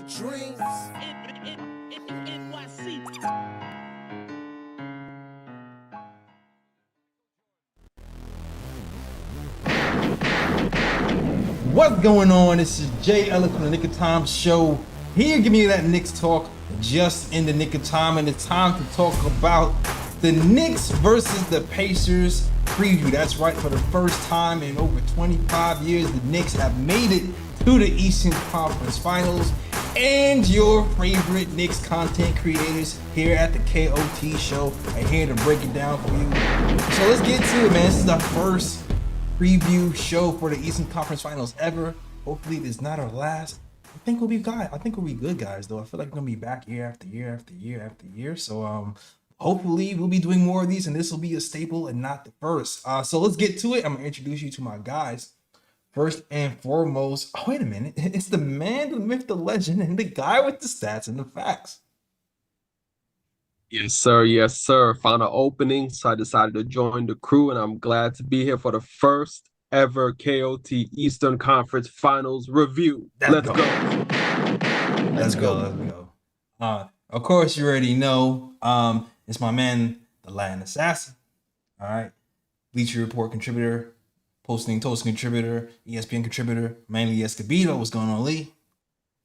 dreams. What's going on? This is Jay Ellis from the Knick Of Time Show. Here, give me that Knicks talk just in the nick of time, and it's time to talk about the Knicks versus the Pacers preview. That's right, for the first time in over 25 years, the Knicks have made it to the Eastern Conference Finals, and your favorite Knicks content creators here at the KOT Show are here to break it down for you. So let's get to it, man. This is the first preview show for the Eastern Conference Finals ever. Hopefully it's not our last. I think we'll be good, guys, though. I feel like we're gonna be back year after year after year after year. So hopefully we'll be doing more of these, and this will be a staple and not the first. So let's get to it. I'm gonna introduce you to my guys. First and foremost, oh, wait a minute. It's the man, the myth, the legend, and the guy with the stats and the facts. Yes, sir. Yes, sir. Found an opening, so I decided to join the crew, and I'm glad to be here for the first ever KOT Eastern Conference Finals review. Let's go. Let's go. Of course, you already know. It's my man, the Latin Assassin. All right, Bleacher Report contributor, Posting Toast contributor, ESPN contributor, mainly Escobedo. What's going on, Lee?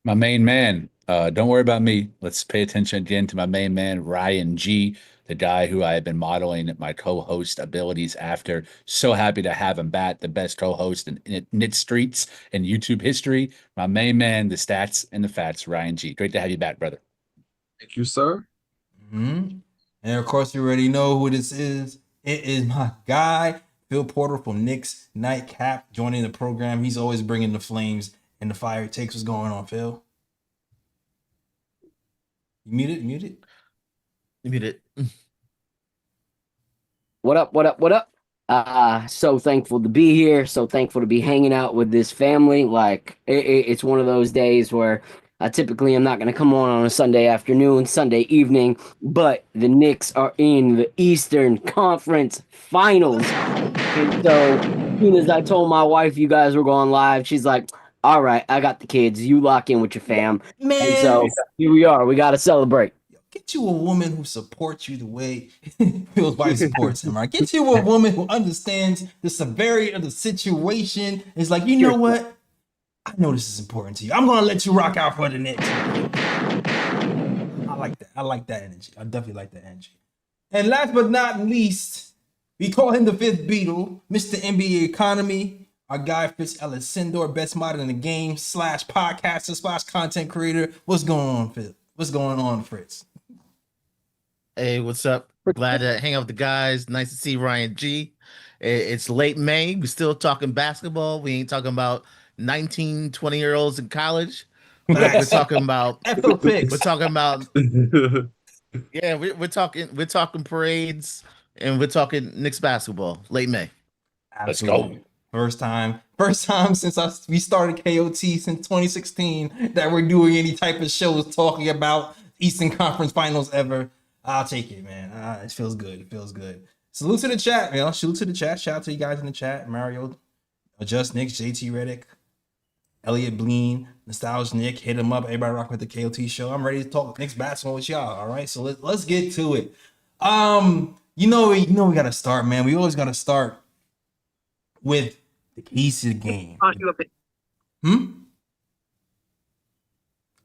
My main man. Don't worry about me. Let's pay attention again to my main man, Ryan G, the guy who I have been modeling my co-host abilities after. So happy to have him back, the best co-host in Knit Streets and YouTube history. My main man, the stats and the facts, Ryan G. Great to have you back, brother. Thank you, sir. And of course, you already know who this is. It is my guy, Phil Porter from Knicks Nightcap, joining the program. He's always bringing the flames and the fire it takes. What's going on, Phil? You muted? You muted. What up? So thankful to be here. So thankful to be hanging out with this family. Like, it's one of those days where I typically am not going to come on a Sunday afternoon, Sunday evening, but the Knicks are in the Eastern Conference Finals. And so as soon as I told my wife you guys were going live, she's like, all right, I got the kids. You lock in with your fam. Man. And so here we are. We got to celebrate. Get you a woman who supports you the way Phil's wife supports him, right? Get you a woman who understands the severity of the situation. It's like, you know what? I know this is important to you. I'm going to let you rock out for the Knicks. I like that. I like that energy. I definitely like that energy. And last but not least, we call him the fifth Beatle, Mr. NBA Economy. Our guy, Fitz Ellis Sindor, best model in the game, /podcaster, /content creator. What's going on, Phil? What's going on, Fritz? Hey, what's up? Glad to hang out with the guys. Nice to see Ryan G. It's late May. We're still talking basketball. We ain't talking about 19, 20-year-olds in college. We're talking about we're talking about yeah, we're talking parades, and we're talking Knicks basketball. Late May. Absolutely. Let's go. First time since we started KOT since 2016 that we're doing any type of shows talking about Eastern Conference Finals ever. I'll take it, man. It feels good. It feels good. Salute to the chat, man. Salute to the chat. Shout out to you guys in the chat. Mario, Just Knicks, JT Reddick, Elliot Bleen, Nostalgia Nick. Hit him up. Everybody rock with the KOT show. I'm ready to talk Knicks basketball with y'all. All right, so let's get to it. We gotta start, man. We always gotta start with the keys to the game.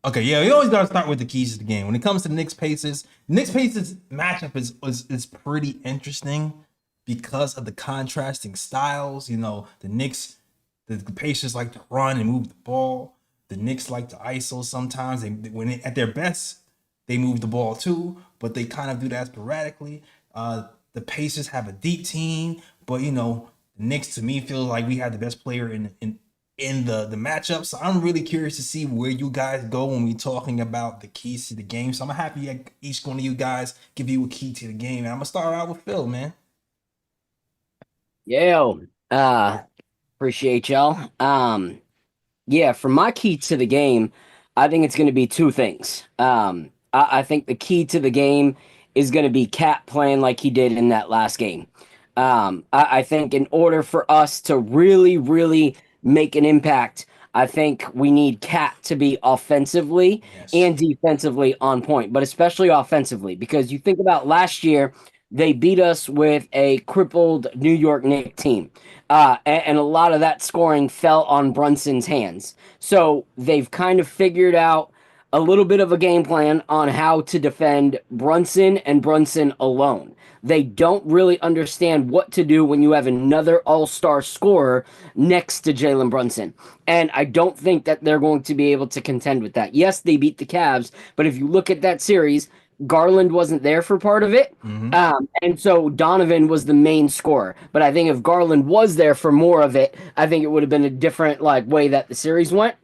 Okay, yeah, we always gotta start with the keys to the game. When it comes to the Knicks Pacers matchup is pretty interesting because of the contrasting styles. You know, the Knicks, the Pacers like to run and move the ball. The Knicks like to ISO sometimes. At their best, they move the ball too, but they kind of do that sporadically. The Pacers have a deep team, but you know, the Knicks, to me, feel like we had the best player in the matchup. So I'm really curious to see where you guys go when we're talking about the keys to the game. So I'm happy each one of you guys give you a key to the game. And I'm gonna start out with Phil, man. Appreciate y'all. For my key to the game, I think it's going to be two things. I think the key to the game is going to be Cat playing like he did in that last game. I think in order for us to really, really make an impact, I think we need Cat to be offensively Yes. and defensively on point, but especially offensively, because you think about last year, they beat us with a crippled New York Knicks team. And a lot of that scoring fell on Brunson's hands. So they've kind of figured out a little bit of a game plan on how to defend Brunson and Brunson alone. They don't really understand what to do when you have another all-star scorer next to Jalen Brunson. And I don't think that they're going to be able to contend with that. Yes, they beat the Cavs, but if you look at that series, Garland wasn't there for part of it. And so Donovan was the main scorer. But I think if Garland was there for more of it, I think it would have been a different way that the series went.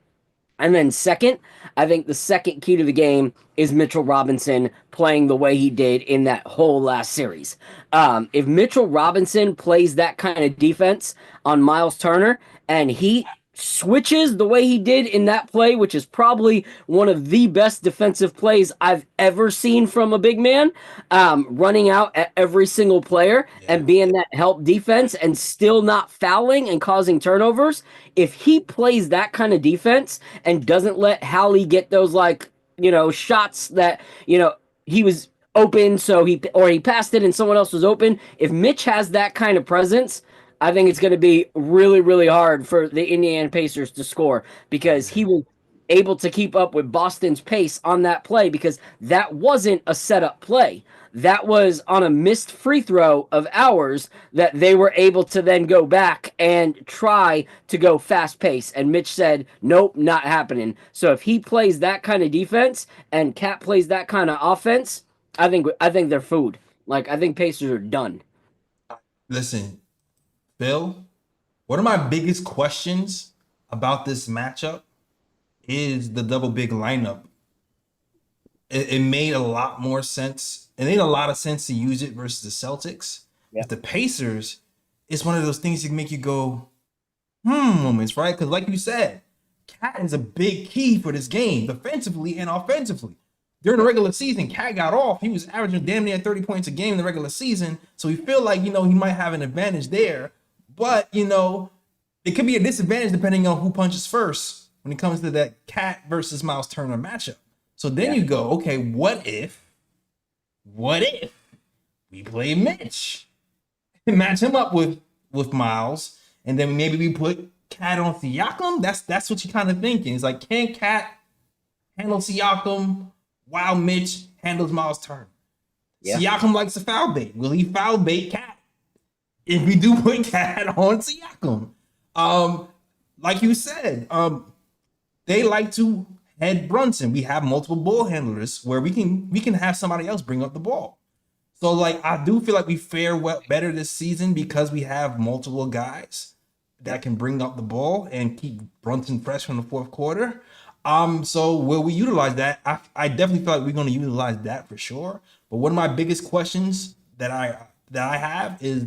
And then second, I think the second key to the game is Mitchell Robinson playing the way he did in that whole last series. If Mitchell Robinson plays that kind of defense on Myles Turner and he switches the way he did in that play, which is probably one of the best defensive plays I've ever seen from a big man, running out at every single player and being that help defense and still not fouling and causing turnovers. If he plays that kind of defense and doesn't let Hallie get those shots that he was open, so he passed it and someone else was open. If Mitch has that kind of presence, I think it's going to be really, really hard for the Indiana Pacers to score, because he was able to keep up with Boston's pace on that play, because that wasn't a setup play. That was on a missed free throw of ours that they were able to then go back and try to go fast pace. And Mitch said, nope, not happening. So if he plays that kind of defense and Cat plays that kind of offense, I think they're food. I think Pacers are done. Listen, Bill, one of my biggest questions about this matchup is the double big lineup. It made a lot more sense. It made a lot of sense to use it versus the Celtics. Yeah. With the Pacers, it's one of those things that make you go, moments, right? Because like you said, Cat is a big key for this game, defensively and offensively. During the regular season, Cat got off. He was averaging damn near 30 points a game in the regular season. So we feel like, he might have an advantage there. But, it could be a disadvantage depending on who punches first when it comes to that Cat versus Myles Turner matchup. So then you go, okay, what if we play Mitch and match him up with Myles, and then maybe we put Cat on Siakam? That's what you're kind of thinking. It's like, can Cat handle Siakam while Mitch handles Myles Turner? Yeah. Siakam likes to foul bait. Will he foul bait Cat if we do put Cat on Siakam? Like you said, they like to head Brunson. We have multiple ball handlers where we can have somebody else bring up the ball. So I do feel like we fare better this season because we have multiple guys that can bring up the ball and keep Brunson fresh from the fourth quarter. So will we utilize that? I definitely feel like we're going to utilize that for sure. But one of my biggest questions that I have is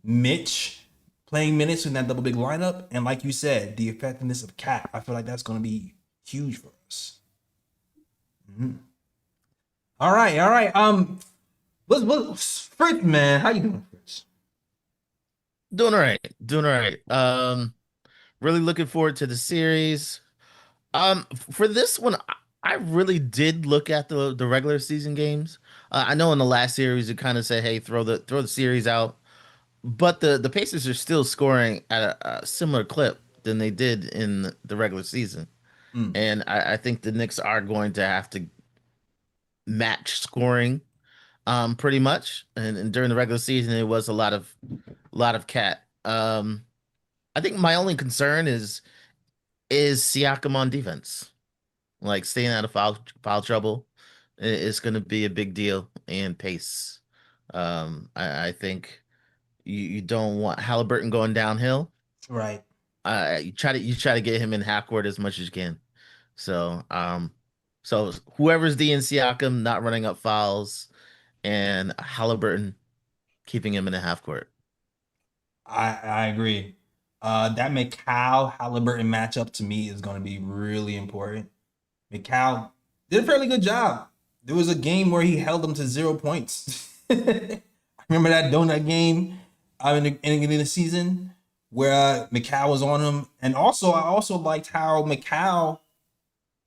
Mitch playing minutes in that double big lineup, and like you said, the effectiveness of Cat. I feel like that's going to be huge for us. All right. What's Fritz, man? How you doing, Fritz? Doing all right. Really looking forward to the series. For this one, I really did look at the regular season games. I know in the last series it kind of said, "Hey, throw the series out," but the Pacers are still scoring at a similar clip than they did in the regular season, and I think the Knicks are going to have to match scoring, pretty much. And during the regular season, it was a lot of Cat. I think my only concern is Siakam on defense. Staying out of foul trouble is going to be a big deal, and pace. I think you don't want Haliburton going downhill. Right. You try to get him in half court as much as you can. So whoever's D in Siakam not running up fouls, and Haliburton keeping him in the half court. I agree. That McCall Haliburton matchup to me is going to be really important. McCall did a fairly good job. There was a game where he held them to 0 points. I remember that donut game in the season where McCall was on him. And also, I also liked how McCall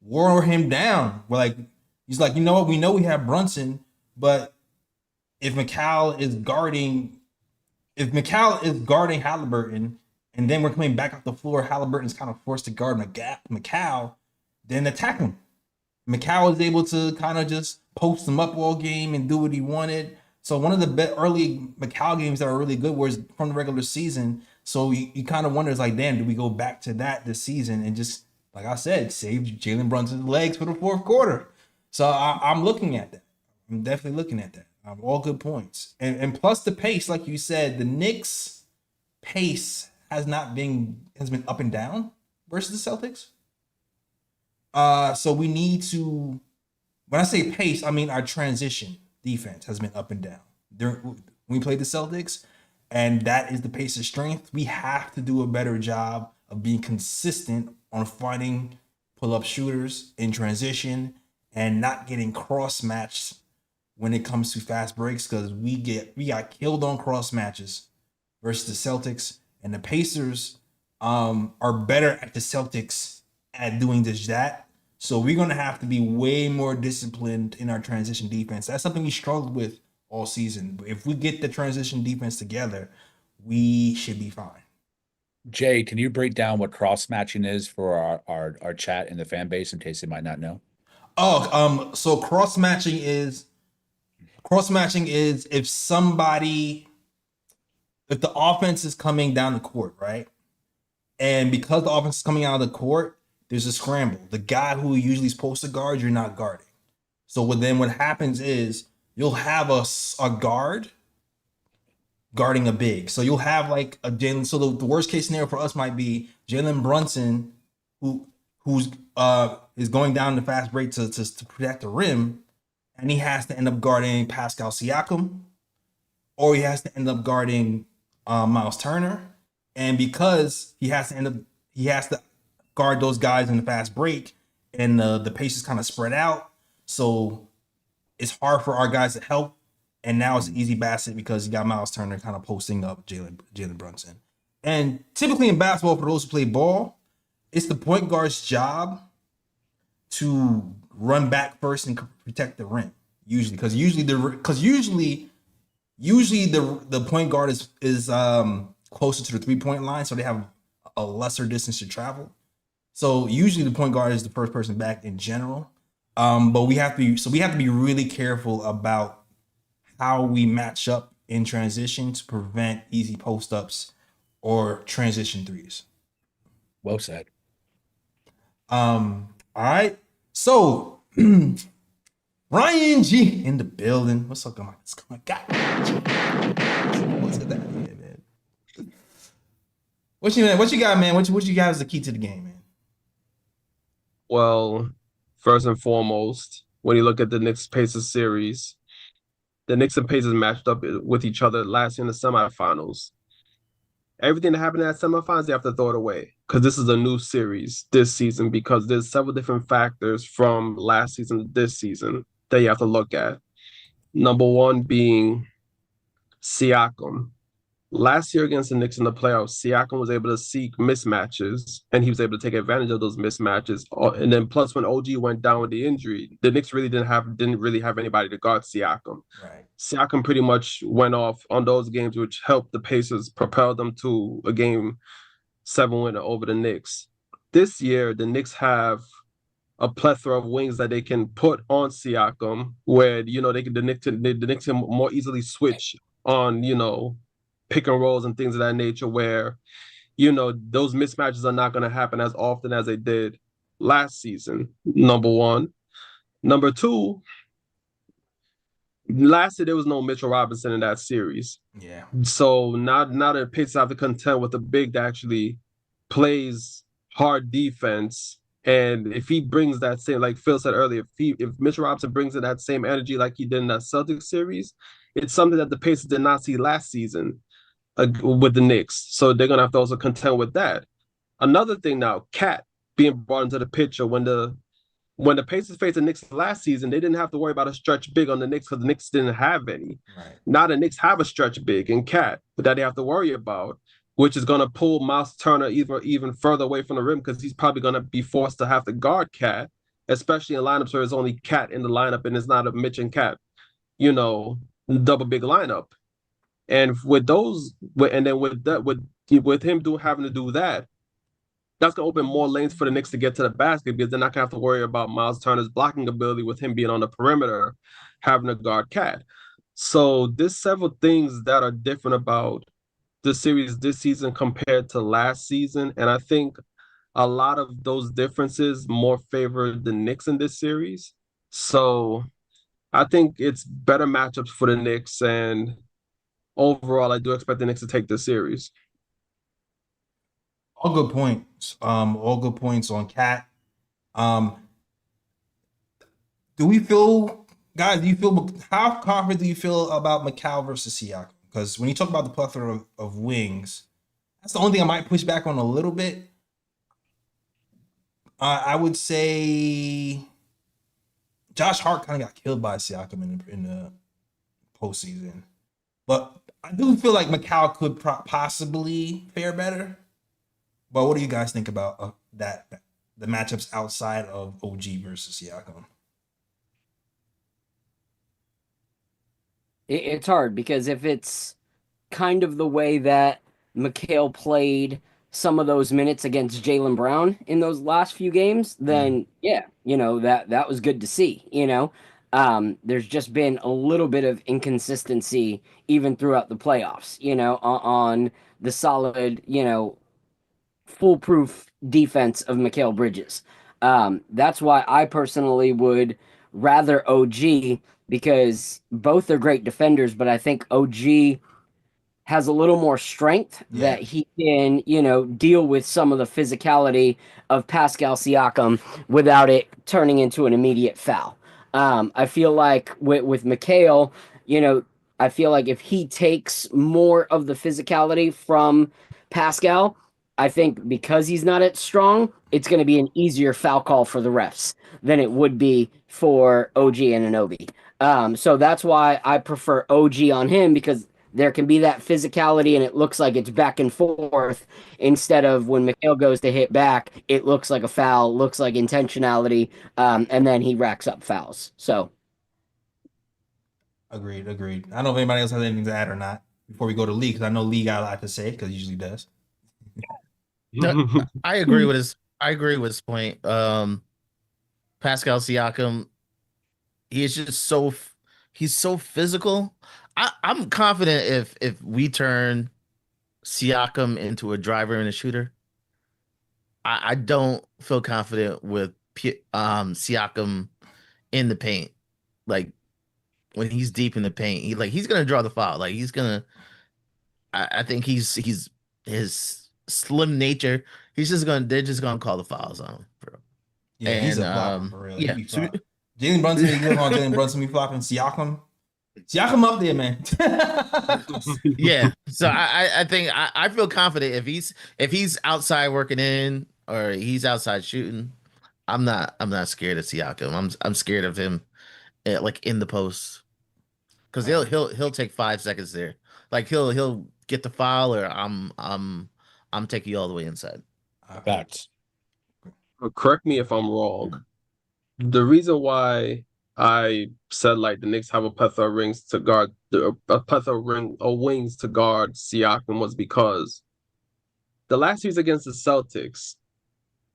wore him down. We're like, he's like, you know what? We know we have Brunson, but if McCall is guarding Haliburton, and then we're coming back off the floor, Haliburton's kind of forced to guard McCall, then attack him. McCall was able to kind of just post him up all game and do what he wanted. So one of the early McCall games that were really good was from the regular season. So you kind of wonder, it's like, damn, do we go back to that this season and just, like I said, save Jalen Brunson's legs for the fourth quarter? So I'm looking at that. I'm definitely looking at that. All good points. And plus the pace, like you said, the Knicks pace has been up and down versus the Celtics. So we need to, when I say pace, I mean our transition defense has been up and down when we played the Celtics, and that is the pace of strength. We have to do a better job of being consistent on finding pull-up shooters in transition and not getting cross-matched when it comes to fast breaks, because we got killed on cross matches versus the Celtics, and the Pacers are better at the Celtics at doing that. So we're going to have to be way more disciplined in our transition defense. That's something we struggled with all season. If we get the transition defense together, we should be fine. Jay, can you break down what cross matching is for our chat and the fan base in case they might not know? So cross matching is if the offense is coming down the court, right? And because the offense is coming out of the court, there's a scramble. The guy who usually is supposed to guard, you're not guarding. So what happens is you'll have a guard guarding a big. So you'll have like a Jalen. So the worst case scenario for us might be Jalen Brunson, who's is going down the fast break to protect the rim, and he has to end up guarding Pascal Siakam, or he has to end up guarding Myles Turner. And because he has to guard those guys in the fast break, and the pace is kind of spread out, so it's hard for our guys to help. And now it's an easy basket because you got Myles Turner kind of posting up Jalen Brunson. And typically in basketball, for those who play ball, it's the point guard's job to run back first and protect the rim. Usually the point guard is closer to the 3-point line, so they have a lesser distance to travel. So usually the point guard is the first person back in general. But we have to be really careful about how we match up in transition to prevent easy post-ups or transition threes. Well said. All right. So Ryan G in the building. What's up, man? God. What's that, man? What you got, man? What you got as the key to the game, man? Well, first and foremost, when you look at the Knicks Pacers series, the Knicks and Pacers matched up with each other last year in the semifinals. Everything that happened in that semifinals, they have to throw it away, because this is a new series this season, because there's several different factors from last season to this season that you have to look at. Number one being Siakam. Last year against the Knicks in the playoffs, Siakam was able to seek mismatches, and he was able to take advantage of those mismatches. And then plus, when OG went down with the injury, the Knicks really didn't really have anybody to guard Siakam. Right. Siakam pretty much went off on those games, which helped the Pacers propel them to a Game 7 winner over the Knicks. This year, the Knicks have a plethora of wings that they can put on Siakam, where the Knicks can more easily switch on pick and rolls and things of that nature, where those mismatches are not going to happen as often as they did last season. Number one. Number two, last year there was no Mitchell Robinson in that series. Yeah. So now the Pacers have to contend with a big that actually plays hard defense. And if he brings that same, like Phil said earlier, if Mitchell Robinson brings in that same energy like he did in that Celtics series, it's something that the Pacers did not see last season with the Knicks. So they're going to have to also contend with that. Another thing now, Cat being brought into the picture. When the Pacers faced the Knicks last season, they didn't have to worry about a stretch big on the Knicks because the Knicks didn't have any. Right. Now the Knicks have a stretch big in Cat that they have to worry about. which is going to pull Myles Turner even further away from the rim because he's probably going to be forced to have to guard Cat, especially in lineups where there's only Cat in the lineup and it's not a Mitch and Cat, double big lineup. And with him having to do that, that's going to open more lanes for the Knicks to get to the basket because they're not going to have to worry about Myles Turner's blocking ability with him being on the perimeter, having to guard Cat. So there's several things that are different about the series this season compared to last season. And I think a lot of those differences more favor the Knicks in this series. So I think it's better matchups for the Knicks. And overall, I do expect the Knicks to take this series. All good points. All good points on Cat. Do we feel, guys? How confident do you feel about Mikal versus Siakam? Because when you talk about the plethora of wings, that's the only thing I might push back on a little bit. I would say Josh Hart kind of got killed by Siakam in the postseason, but I do feel like Mikal could possibly fare better. But what do you guys think about the matchups outside of OG versus Siakam? It's hard because if it's kind of the way that Mikal played some of those minutes against Jalen Brown in those last few games, then that was good to see. There's just been a little bit of inconsistency even throughout the playoffs, on the solid, foolproof defense of Mikal Bridges. That's why I personally would rather OG, because both are great defenders, but I think OG has a little more strength that he can, deal with some of the physicality of Pascal Siakam without it turning into an immediate foul. I feel like with Mikal, I feel like if he takes more of the physicality from Pascal, I think because he's not as strong, it's going to be an easier foul call for the refs than it would be for OG and Anunoby. So that's why I prefer OG on him, because there can be that physicality and it looks like it's back and forth, instead of when Mikal goes to hit back, it looks like a foul, looks like intentionality, and then he racks up fouls. So Agreed. I don't know if anybody else has anything to add or not before we go to Lee, because I know Lee got a lot to say because he usually does. I agree with his point. Pascal Siakam, he's so physical. I'm confident if we turn Siakam into a driver and a shooter, I don't feel confident with Siakam in the paint. Like when he's deep in the paint, he's gonna draw the foul. Like I think he's his slim nature. They're just gonna call the fouls on him, bro. Yeah, and, he's a flopper for real. Yeah, Jalen Brunson, Jalen Brunson be flopping. Siakam up there, man. Yeah. So I think I feel confident if he's outside working in or he's outside shooting, I'm not scared of Siakam. I'm scared of him like in the post. Because he'll take 5 seconds there. Like he'll get the foul, or I'm taking you all the way inside. Facts. Correct me if I'm wrong. The reason why I said like the Knicks have a plethora of wings to guard Siakam was because the last series against the Celtics,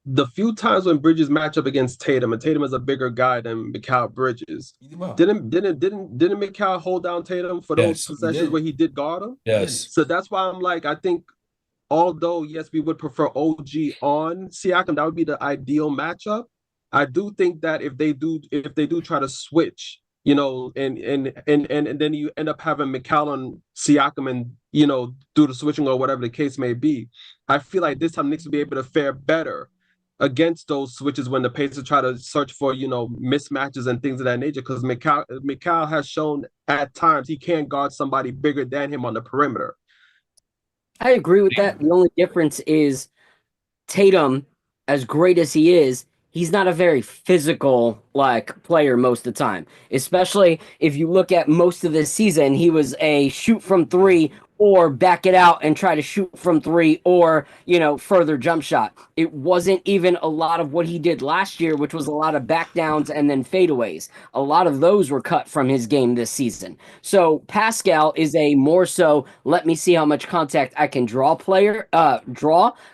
the few times when Bridges match up against Tatum, and Tatum is a bigger guy than Mikal Bridges, didn't Mikal hold down Tatum for those possessions where he did guard him? Yes. So that's why I'm like, I think although yes, we would prefer OG on Siakam, that would be the ideal matchup. I do think that if they do try to switch, and then you end up having Mikal on Siakam and do the switching or whatever the case may be, I feel like this time Knicks will be able to fare better against those switches when the Pacers try to search for mismatches and things of that nature, because Mikal has shown at times he can guard somebody bigger than him on the perimeter. I agree with that. The only difference is Tatum, as great as he is, he's not a very physical player most of the time. Especially if you look at most of this season, he was a shoot from three or back it out and try to shoot from three or, further jump shot. It wasn't even a lot of what he did last year, which was a lot of back downs and then fadeaways. A lot of those were cut from his game this season. So Pascal is a more so let me see how much contact I can draw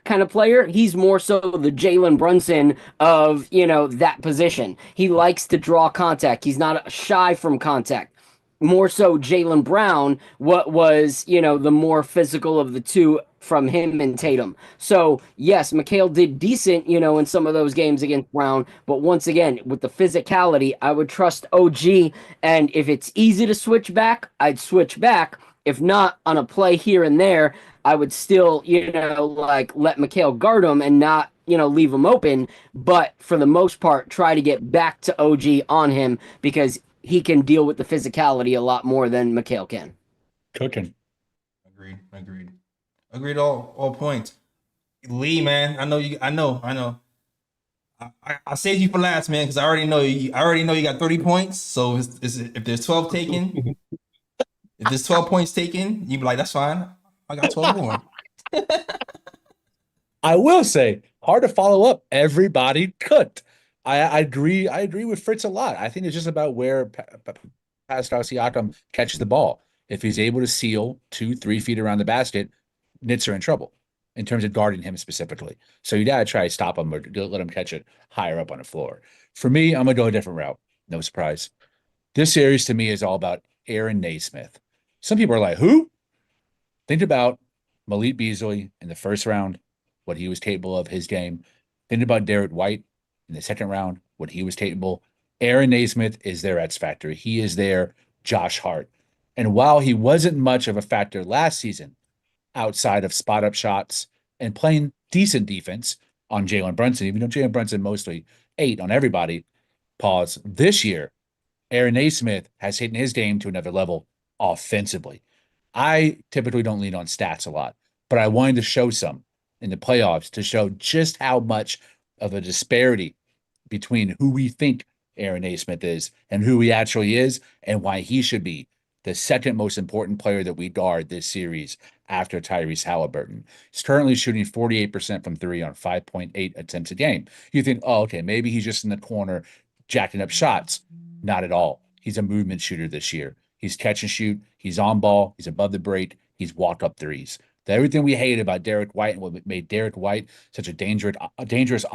kind of player. He's more so the Jalen Brunson of, that position. He likes to draw contact. He's not shy from contact. More so Jaylen Brown, what was, the more physical of the two from him and Tatum. So, yes, McHale did decent, in some of those games against Brown. But once again, with the physicality, I would trust OG. And if it's easy to switch back, I'd switch back. If not, on a play here and there, I would still, let McHale guard him and not, leave him open. But for the most part, try to get back to OG on him because he can deal with the physicality a lot more than McHale can. Cooking. Agreed. All points. Lee, man, I know. I saved you for last, man, because I already know you got 30 points. So if there's 12 taken, if there's 12 points taken, you be like, that's fine. I got 12 more. I will say, hard to follow up. Everybody cooked. I agree. I agree with Fritz a lot. I think it's just about where Pascal Siakam catches the ball. If he's able to seal 2-3 feet around the basket, Knicks are in trouble in terms of guarding him specifically. So you got to try to stop him or let him catch it higher up on the floor. For me, I'm going to go a different route. No surprise. This series to me is all about Aaron Naismith. Some people are like, who? Think about Malik Beasley in the first round, what he was capable of his game. Think about Derek White in the second round, what he was capable. Aaron Naismith is their X factor. He is their Josh Hart. And while he wasn't much of a factor last season, outside of spot-up shots and playing decent defense on Jalen Brunson, even though Jalen Brunson mostly ate on everybody, this year, Aaron Naismith has taken his game to another level offensively. I typically don't lean on stats a lot, but I wanted to show some in the playoffs to show just how much of a disparity between who we think Aaron Naismith is and who he actually is and why he should be the second most important player that we guard this series after Tyrese Haliburton. He's currently shooting 48% from three on 5.8 attempts a game. You think, oh, okay, maybe he's just in the corner jacking up shots. Not at all. He's a movement shooter this year. He's catch and shoot. He's on ball. He's above the break. He's walk up threes. Everything we hated about Derek White and what made Derek White such a dangerous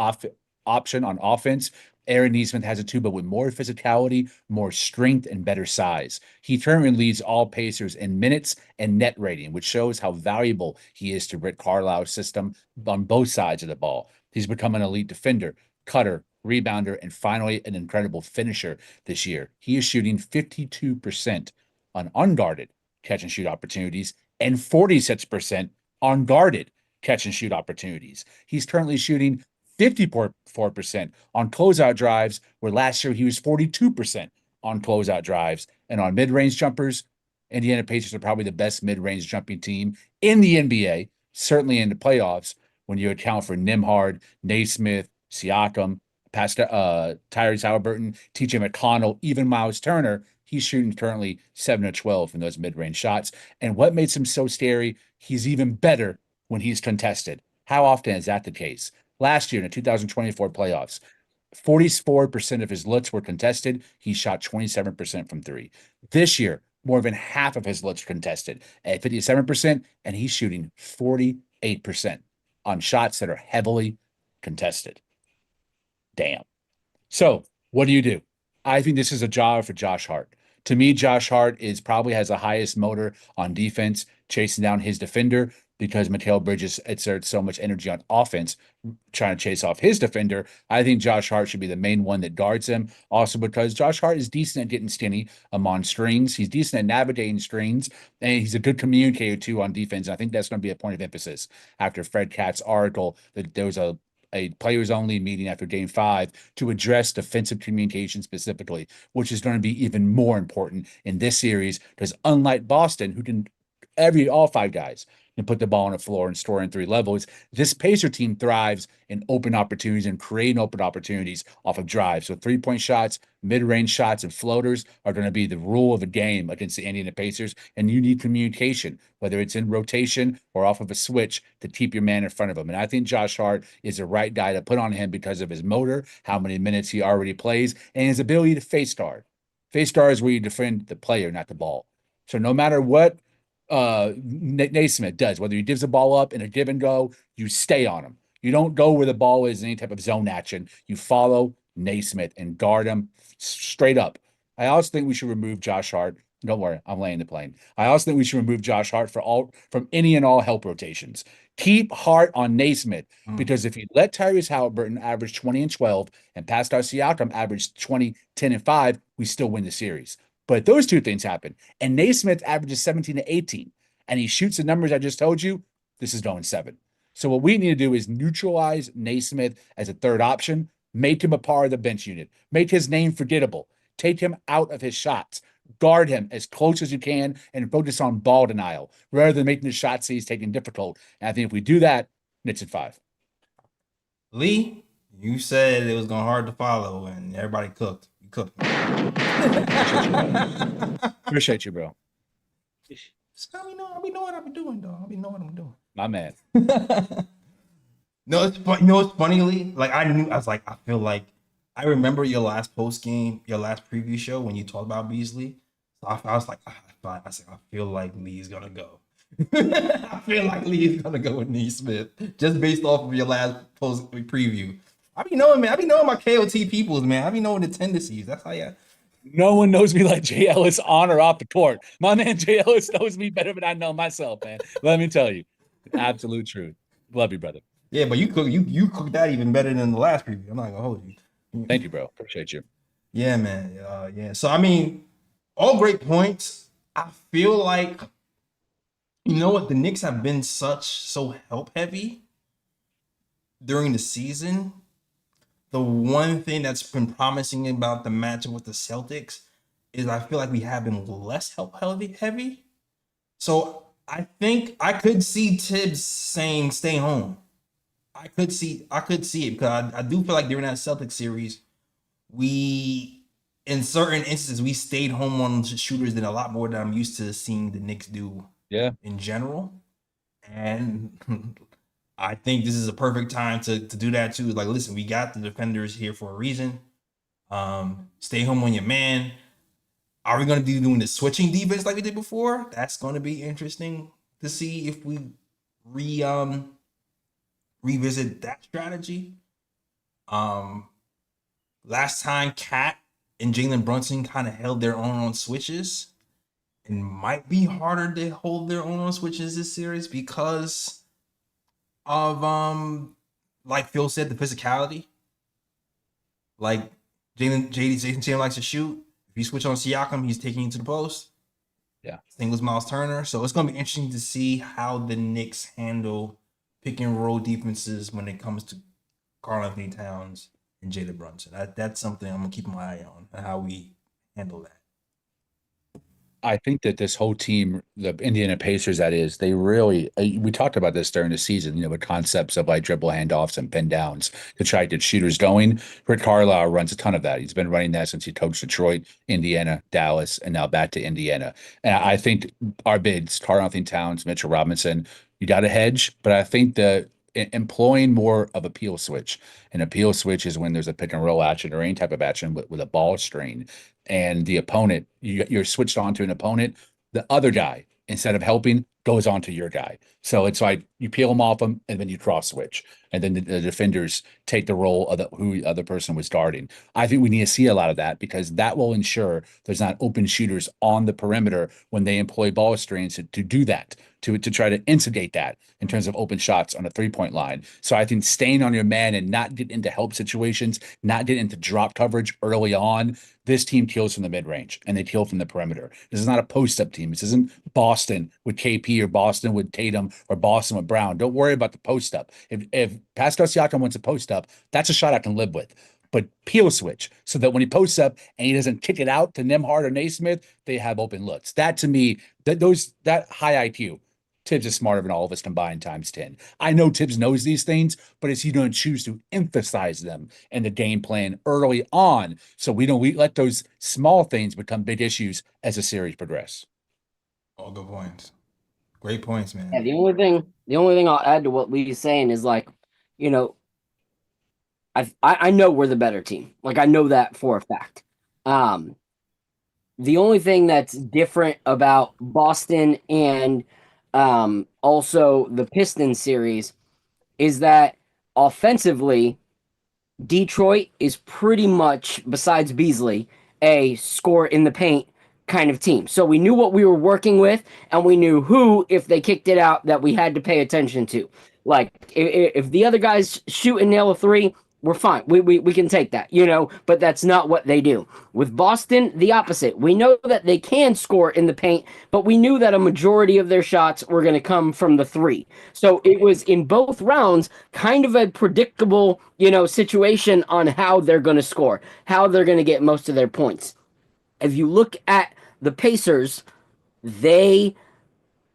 option on offense, Aaron Naismith has it too, but with more physicality, more strength, and better size. He currently leads all Pacers in minutes and net rating, which shows how valuable he is to Rick Carlisle's system on both sides of the ball. He's become an elite defender, cutter, rebounder, and finally an incredible finisher this year. He is shooting 52% on unguarded catch and shoot opportunities and 46% on guarded catch and shoot opportunities. He's currently shooting 54% on closeout drives, where last year he was 42% on closeout drives. And on mid-range jumpers, Indiana Pacers are probably the best mid-range jumping team in the NBA, certainly in the playoffs, when you account for Nembhard, Naismith, Siakam, Tyrese Haliburton, TJ McConnell, even Myles Turner. He's shooting currently 7 of 12 from those mid-range shots. And what makes him so scary, he's even better when he's contested. How often is that the case? Last year in the 2024 playoffs, 44% of his looks were contested. He shot 27% from three. This year, more than half of his looks contested at 57%, and he's shooting 48% on shots that are heavily contested. Damn. So what do? I think this is a job for Josh Hart. To me, Josh Hart probably has the highest motor on defense, chasing down his defender, because Mikal Bridges exerts so much energy on offense trying to chase off his defender. I think Josh Hart should be the main one that guards him. Also because Josh Hart is decent at getting skinny on screens. He's decent at navigating screens, and he's a good communicator too on defense. And I think that's going to be a point of emphasis after Fred Katz's article that there was a players-only meeting after Game 5 to address defensive communication specifically, which is going to be even more important in this series because unlike Boston, who can all 5 guys can put the ball on the floor and score in 3 levels. This Pacer team thrives in open opportunities and creating open opportunities off of drives. So 3-point shots, mid-range shots, and floaters are going to be the rule of the game against the Indiana Pacers. And you need communication, whether it's in rotation or off of a switch, to keep your man in front of him. And I think Josh Hart is the right guy to put on him because of his motor, how many minutes he already plays, and his ability to face guard. Face guard is where you defend the player, not the ball. So no matter what Naismith does, whether he gives the ball up in a give and go, you stay on him. You don't go where the ball is in any type of zone action. You follow Naismith and guard him straight up. I also think we should remove Josh Hart. Don't worry, I'm laying the plane. I also think we should remove Josh Hart from any and all help rotations. Keep Hart on Naismith, because if you let Tyrese Haliburton average 20 and 12 and Pascal Siakam average 20, 10, and 5, we still win the series. But those 2 things happen, and Naismith averages 17 to 18, and he shoots the numbers I just told you, this is going 7. So what we need to do is neutralize Naismith as a third option, make him a part of the bench unit, make his name forgettable, take him out of his shots, guard him as close as you can, and focus on ball denial rather than making the shots he's taking difficult. And I think if we do that, Knicks at 5. Lee, you said it was going hard to follow, and everybody cooked. You cooked. Appreciate you, bro. Just let me know. I'll be knowing what I'm doing, dog. I'll be knowing what I'm doing. My man. No, it's fun. You know what's funny, Lee? Like I feel like I remember your last post game, your last preview show when you talked about Beasley. So I was like, I feel like Lee's gonna go. I feel like Lee's gonna go with Naismith just based off of your last post preview. I be knowing, man. I be knowing my KOT peoples, man. I be knowing the tendencies. That's how you. No one knows me like Jay Ellis on or off the court. My man Jay Ellis knows me better than I know myself, man. Let me tell you, absolute truth. Love you, brother. Yeah, but you cook that even better than the last preview. I'm not gonna hold you. Thank you, bro. Appreciate you. Yeah, man. Yeah. So I mean, all great points. I feel like, you know what, the Knicks have been so help heavy during the season. The one thing that's been promising about the matchup with the Celtics is I feel like we have been less help heavy. So I think I could see Tibs saying stay home. I could see it because I do feel like during that Celtics series, we, in certain instances, we stayed home on shooters than a lot more than I'm used to seeing the Knicks do. Yeah. In general. And I think this is a perfect time to do that too. Like, listen, we got the defenders here for a reason. Stay home on your man. Are we going to be doing the switching defense like we did before? That's going to be interesting to see if we revisit that strategy. Last time Cat and Jalen Brunson kind of held their own on switches. It might be harder to hold their own on switches this series because of like Phil said, the physicality. Like Jason likes to shoot. If you switch on Siakam, he's taking you to the post. Yeah. Same with Myles Turner. So it's gonna be interesting to see how the Knicks handle pick and roll defenses when it comes to Karl-Anthony Towns and Jalen Brunson. That's something I'm gonna keep my eye on how we handle that. I think that this whole team, the Indiana Pacers, that is, they really, we talked about this during the season, with concepts of like dribble handoffs and pin downs to try to get shooters going. Rick Carlisle runs a ton of that. He's been running that since he coached Detroit, Indiana, Dallas, and now back to Indiana. And I think our bigs, Karl-Anthony Towns, Mitchell Robinson, you got to hedge, but I think that employing more of a peel switch. An appeal switch is when there's a pick and roll action or any type of action with a ball screen, and the opponent, you're switched on to an opponent, the other guy, instead of helping, goes on to your guy. So it's like you peel them off them and then you cross switch. And then the defenders take the role of who the other person was guarding. I think we need to see a lot of that because that will ensure there's not open shooters on the perimeter when they employ ball screens to do that, to try to instigate that in terms of open shots on a 3-point line. So I think staying on your man and not get into help situations, not get into drop coverage early on, this team kills from the mid-range and they kill from the perimeter. This is not a post-up team. This isn't Boston with KP or Boston with Tatum or Boston with Brown. Don't worry about the post-up. If Pascal Siakam wants a post-up, that's a shot I can live with. but peel switch so that when he posts up and he doesn't kick it out to Nembhard or Naismith, they have open looks. That to me, that high IQ, Tibbs is smarter than all of us combined times 10. I know Tibbs knows these things, but it's you don't choose to emphasize them in the game plan early on, so we let those small things become big issues as the series progress. All good points. Great points, man. Yeah, the only thing I'll add to what Lee's saying is like, you know, I know we're the better team. Like I know that for a fact. The only thing that's different about Boston and also the Pistons series is that offensively, Detroit is pretty much, besides Beasley, a score in the paint kind of team. So we knew what we were working with, and we knew who, if they kicked it out, that we had to pay attention to. Like, if the other guys shoot and nail a three, we're fine. We can take that, you know, but that's not what they do. With Boston, the opposite. We know that they can score in the paint, but we knew that a majority of their shots were going to come from the three. So it was in both rounds kind of a predictable, you know, situation on how they're going to score, how they're going to get most of their points. If you look at the Pacers, they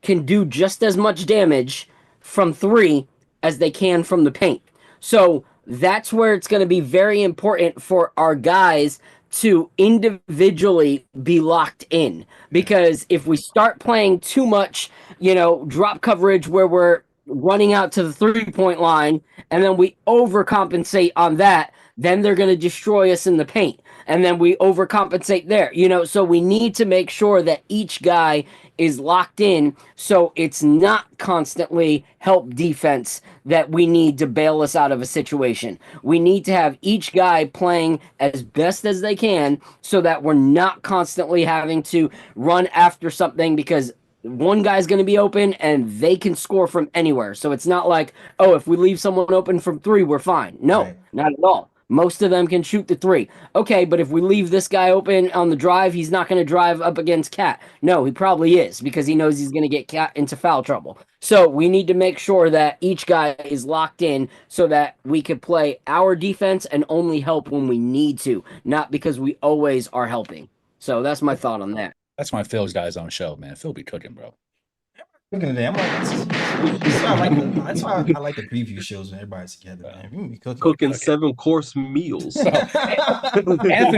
can do just as much damage from three as they can from the paint. So that's where it's going to be very important for our guys to individually be locked in. Because if we start playing too much, you know, drop coverage where we're running out to the 3-point line and then we overcompensate on that, then they're going to destroy us in the paint. And then we overcompensate there, you know, so we need to make sure that each guy is locked in so it's not constantly help defense that we need to bail us out of a situation. We need to have each guy playing as best as they can so that we're not constantly having to run after something because one guy's going to be open and they can score from anywhere. So it's not like, oh, if we leave someone open from three, we're fine. No, right. Not at all. Most of them can shoot the three. Okay, but if we leave this guy open on the drive, he's not going to drive up against Cat. No, he probably is because he knows he's going to get Cat into foul trouble. So we need to make sure that each guy is locked in so that we can play our defense and only help when we need to, not because we always are helping. So that's my thought on that. That's why Phil's guys on show, man. Phil be cooking, bro. Cooking today. I'm like, that's why I like the preview shows when everybody's together, man. We be cooking 7-course meals. Anthony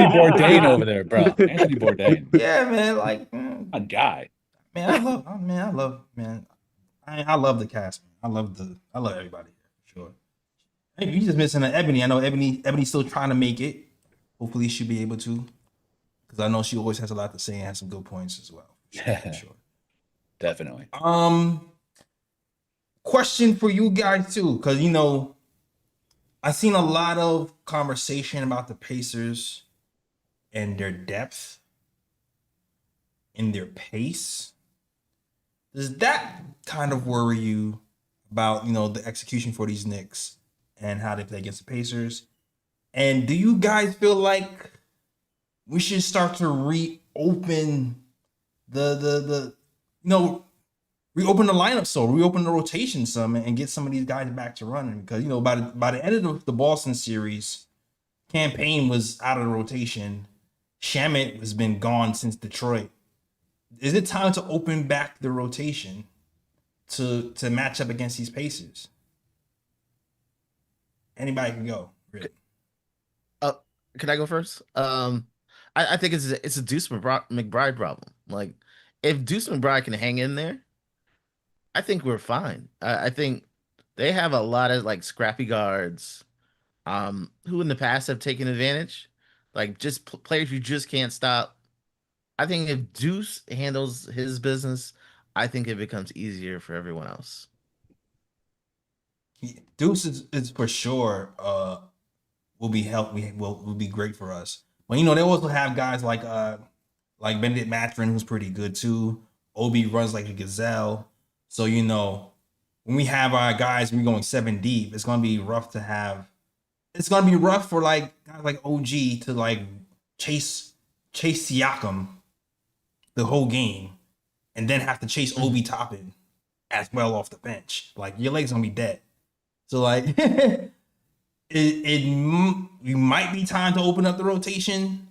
Bourdain over there, bro. Anthony Bourdain. Yeah, man. Like, a guy. Man, I love the cast. Man. I love everybody here for sure. Hey, you just missing an Ebony. I know Ebony's still trying to make it. Hopefully, she'll be able to, because I know she always has a lot to say and has some good points as well. For sure. Definitely. Question for you guys too, because you know, I've seen a lot of conversation about the Pacers and their depth and their pace. Does that kind of worry you about, you know, the execution for these Knicks and how they play against the Pacers? And do you guys feel like we should start to reopen reopen the lineup, so reopen the rotation some and get some of these guys back to running? Because, you know, by the end of the Boston series, Campaign was out of the rotation. Shamet has been gone since Detroit. Is it time to open back the rotation to match up against these Pacers? Anybody can go. Really. Can I go first? I think it's a Deuce McBride problem. Like, if Deuce McBride can hang in there, I think we're fine. I think they have a lot of like scrappy guards, who in the past have taken advantage, like just players you just can't stop. I think if Deuce handles his business, I think it becomes easier for everyone else. Deuce is for sure will be great for us. But you know, they also have guys like Benedict Mathurin, who's pretty good too. Obi runs like a gazelle. So, you know, when we have our guys, we're going 7 deep, it's gonna be rough to have. It's gonna be rough for like guys like OG to like chase Siakam the whole game, and then have to chase Obi Toppin as well off the bench. Like, your legs gonna be dead. So like, it might be time to open up the rotation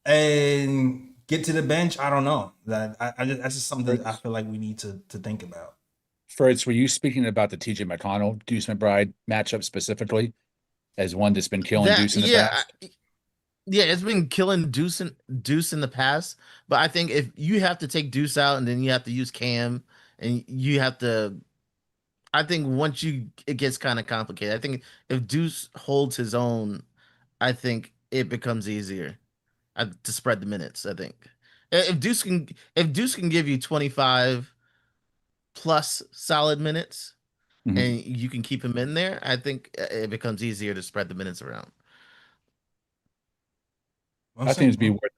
and get to the bench. I don't know. That's just something that I feel like we need to think about. Fritz, were you speaking about the TJ McConnell Deuce McBride matchup specifically as one that's been killing Deuce in the past? Yeah, it's been killing Deuce in the past, but I think if you have to take Deuce out and then you have to use Cam and you have to, I think once it gets kind of complicated. I think if Deuce holds his own, I think it becomes easier to spread the minutes. I think if Deuce can give you 25 plus solid minutes and you can keep him in there, I think it becomes easier to spread the minutes around. I think it'd be worth.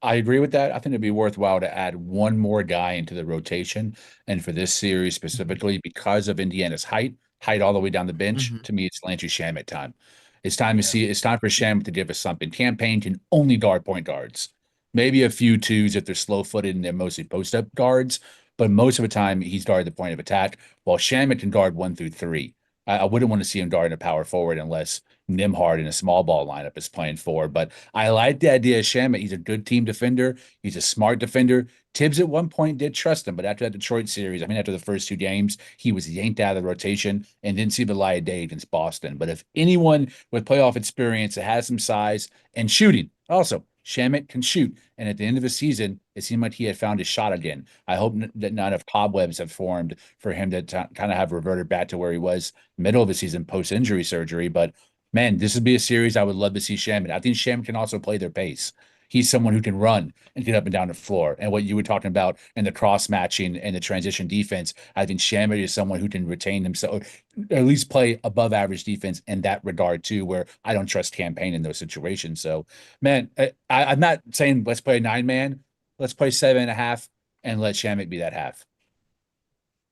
I agree with that. I think it'd be worthwhile to add one more guy into the rotation, and for this series specifically, because of Indiana's height all the way down the bench. To me, it's Landry Shamet time. It's time to see. It's time for Shamet to give us something. Campaign can only guard point guards, maybe a few twos if they're slow-footed and they're mostly post-up guards, but most of the time he's guarded the point of attack. While Shamet can guard 1 through 3. I wouldn't want to see him guarding a power forward unless Nimhard in a small ball lineup is playing forward. But I like the idea of Shamet. He's a good team defender. He's a smart defender. Tibbs at one point did trust him, but after that Detroit series, after the first 2 games, he was yanked out of the rotation and didn't see the light of day against Boston. But if anyone with playoff experience that has some size and shooting, also Shamet can shoot. And at the end of the season, it seemed like he had found his shot again. I hope that none of cobwebs have formed for him to kind of have reverted back to where he was middle of the season post-injury surgery. But man, this would be a series I would love to see Shamet. I think Shamet can also play their pace. He's someone who can run and get up and down the floor. And what you were talking about in the cross matching and the transition defense, I think Shamet is someone who can retain himself, at least play above average defense in that regard too, where I don't trust Campaign in those situations. So, man, I'm not saying let's play a 9-man. Let's play 7.5 and let Shamet be that half.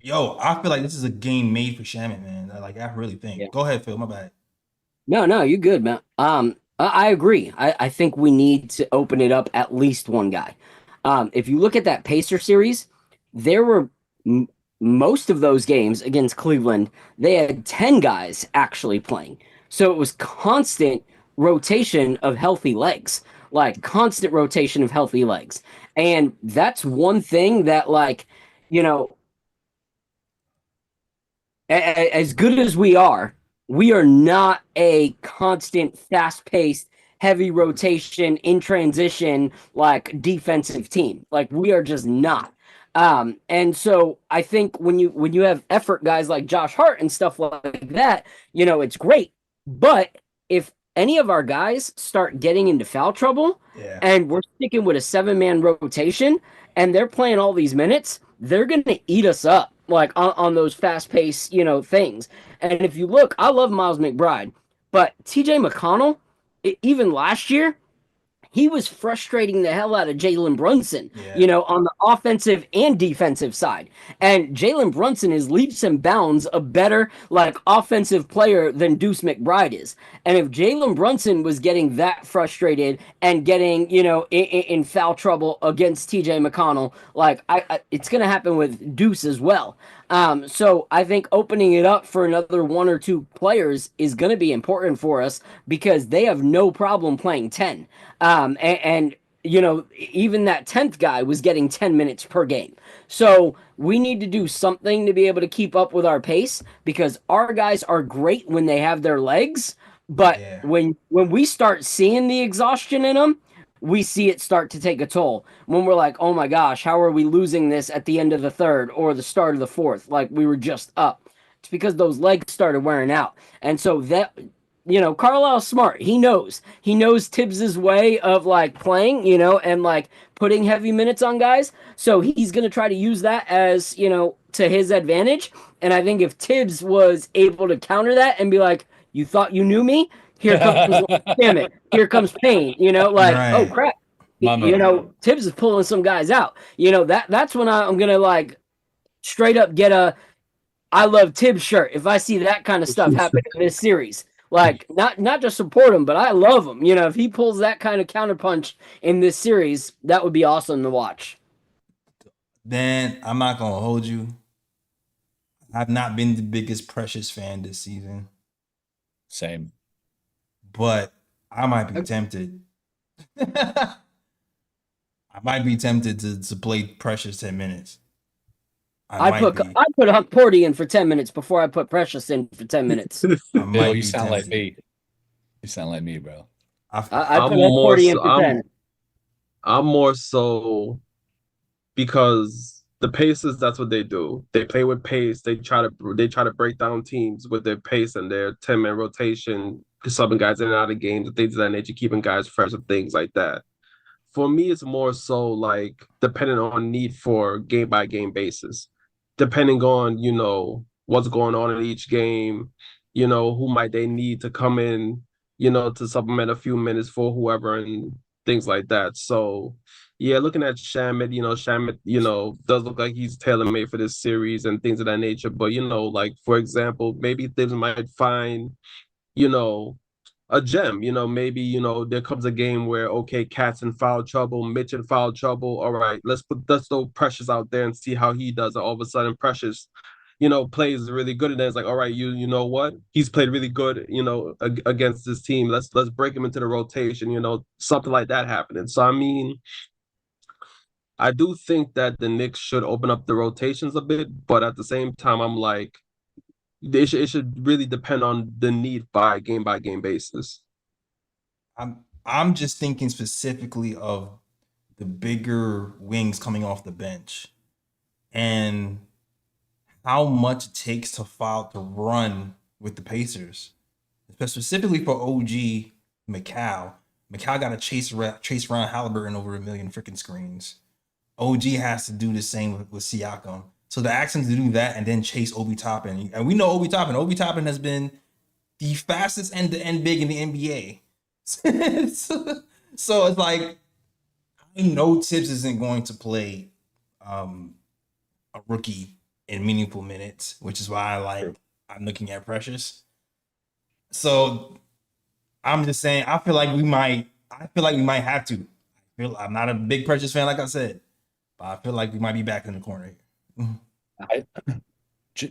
Yo, I feel like this is a game made for Shamet, man. I really think. Yeah. Go ahead, Phil. My bad. No, you're good, man. I agree. I think we need to open it up at least one guy. If you look at that Pacer series, there were most of those games against Cleveland, they had 10 guys actually playing. So it was constant rotation of healthy legs, constant rotation of healthy legs. And that's one thing that, as good as we are not a constant, fast-paced, heavy rotation, in transition, defensive team. We are just not. And so I think when you have effort guys like Josh Hart and stuff like that, it's great. But if any of our guys start getting into foul trouble and we're sticking with a 7-man rotation and they're playing all these minutes, they're going to eat us up on those fast-paced, things. And if you look, I love Miles McBride, but TJ McConnell, even last year, he was frustrating the hell out of Jalen Brunson, on the offensive and defensive side. And Jalen Brunson is leaps and bounds a better, offensive player than Deuce McBride is. And if Jalen Brunson was getting that frustrated and getting, in foul trouble against TJ McConnell, it's going to happen with Deuce as well. So I think opening it up for another 1 or 2 players is going to be important for us because they have no problem playing 10. And even that 10th guy was getting 10 minutes per game. So we need to do something to be able to keep up with our pace because our guys are great when they have their legs. But when we start seeing the exhaustion in them, we see it start to take a toll. When we're like, oh my gosh, how are we losing this at the end of the 3rd or the start of the 4th? We were just up. It's because those legs started wearing out. And so that... Carlisle's smart. He knows Tibbs's way of playing, and putting heavy minutes on guys. So he's going to try to use that as, to his advantage. And I think if Tibbs was able to counter that and be like, you thought you knew me? Here comes, damn it. Here comes pain, right. Oh crap. Tibbs is pulling some guys out. That's when I'm going to straight up get a I love Tibbs shirt. If I see that kind of stuff happen in this series. Not just support him, but I love him. If he pulls that kind of counterpunch in this series, that would be awesome to watch. Dan, I'm not going to hold you. I've not been the biggest Precious fan this season. Same. but I might be tempted. I might be tempted to play Precious 10 minutes. I put Porty in for 10 minutes before I put Precious in for 10 minutes. I might Bill, be you sound tempted. like me. You sound like me, bro. I I'm put more Porty in so, for 10. I'm more so because the Pacers, that's what they do. They play with pace. They try to break down teams with their pace and their 10-man rotation, subbing guys in and out of games and things of that nature, keeping guys fresh and things like that. For me, it's more so like depending on need for game by game basis, depending on, what's going on in each game, who might they need to come in, to supplement a few minutes for whoever and things like that. So yeah, looking at Shamit, Shamit, does look like he's tailor-made for this series and things of that nature. But, like for example, maybe Thibs might find, you know, a gem. Maybe, there comes a game where, okay, Cat's in foul trouble, Mitch in foul trouble. All right, let's throw Precious out there and see how he does. And all of a sudden, Precious, plays really good. And then it's like, all right, you know what? He's played really good, against this team. Let's break him into the rotation, something like that happening. So I mean, I do think that the Knicks should open up the rotations a bit, but at the same time, I'm like, it should really depend on the need by game basis. I'm just thinking specifically of the bigger wings coming off the bench and how much it takes to run with the Pacers, specifically for OG McCall. McCall got to chase around Haliburton over 1 million freaking screens. OG has to do the same with Siakam. So to ask him to do that and then chase Obi Toppin, and we know Obi Toppin has been the fastest end-to-end big in the NBA. So it's like, I know Tibs isn't going to play a rookie in meaningful minutes, which is why I'm looking at Precious. So I'm just saying, I feel like we might have to. I'm not a big Precious fan, like I said, but I feel like we might be back in the corner here.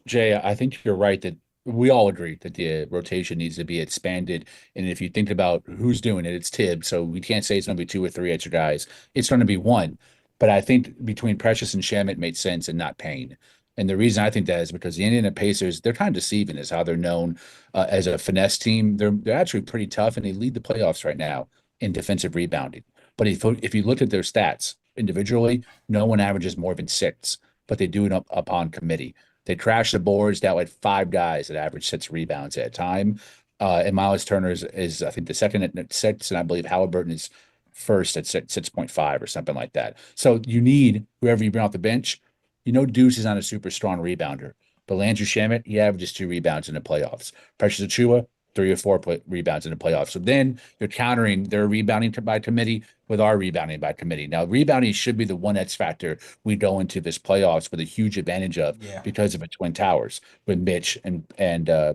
Jay, I think you're right that we all agree that the rotation needs to be expanded. And if you think about who's doing it, it's Tibbs. So we can't say it's going to be 2 or 3 extra guys. It's going to be 1. But I think between Precious and Shamit made sense and not Payne. And the reason I think that is because the Indiana Pacers, they're kind of deceiving as how they're known as a finesse team. They're actually pretty tough, and they lead the playoffs right now in defensive rebounding. But if you look at their stats individually, no one averages more than 6, but they do it upon committee. They crash the boards down with 5 guys that average 6 rebounds at a time. And Myles Turner is I think the second at 6, and I believe Haliburton is first at 6.5 or something like that. So you need whoever you bring off the bench. Deuce is not a super strong rebounder, but Landry Shamet, he averages 2 rebounds in the playoffs. Precious Achiuwa, 3 or 4 rebounds in the playoffs. So then you're countering their rebounding by committee with our rebounding by committee. Now, rebounding should be the one X factor we go into this playoffs with a huge advantage of because of the Twin Towers with Mitch and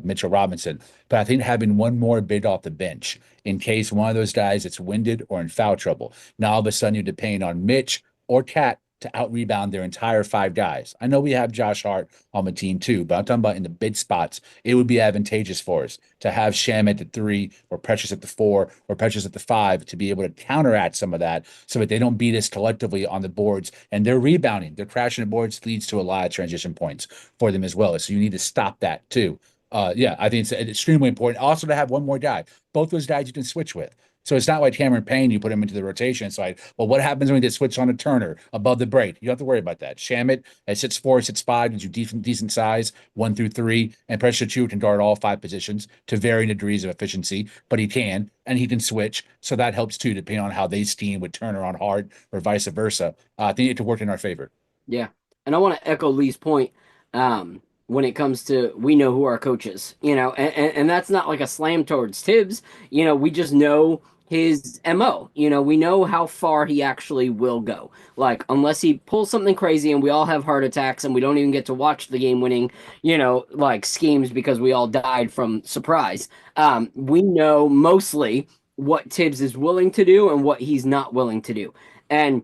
Mitchell Robinson. But I think having one more big off the bench in case one of those guys is winded or in foul trouble. Now, all of a sudden, you're depending on Mitch or Cat to out-rebound their entire 5 guys. I know we have Josh Hart on the team too, but I'm talking about in the big spots. It would be advantageous for us to have Sham at the 3 or Precious at the 4 or Precious at the 5 to be able to counteract some of that so that they don't beat us collectively on the boards. And they're rebounding. They're crashing the boards leads to a lot of transition points for them as well. So you need to stop that too. I think it's extremely important. Also to have one more guy. Both those guys you can switch with. So it's not like Cameron Payne, you put him into the rotation. It's like, well, what happens when we get switched on a Turner above the break? You don't have to worry about that. Shamit at 6'4", 6'5", gives you decent size, 1 through 3. And Precious Achiuwa can guard all 5 positions to varying degrees of efficiency, but he can, and he can switch. So that helps too, depending on how they scheme with Turner on hard or vice versa. I think it could work in our favor. Yeah. And I want to echo Lee's point. When it comes to, we know who our coach is, and that's not like a slam towards Tibbs. We just know his MO. We know how far he actually will go. Like, unless he pulls something crazy and we all have heart attacks and we don't even get to watch the game winning, schemes because we all died from surprise. We know mostly what Tibbs is willing to do and what he's not willing to do. And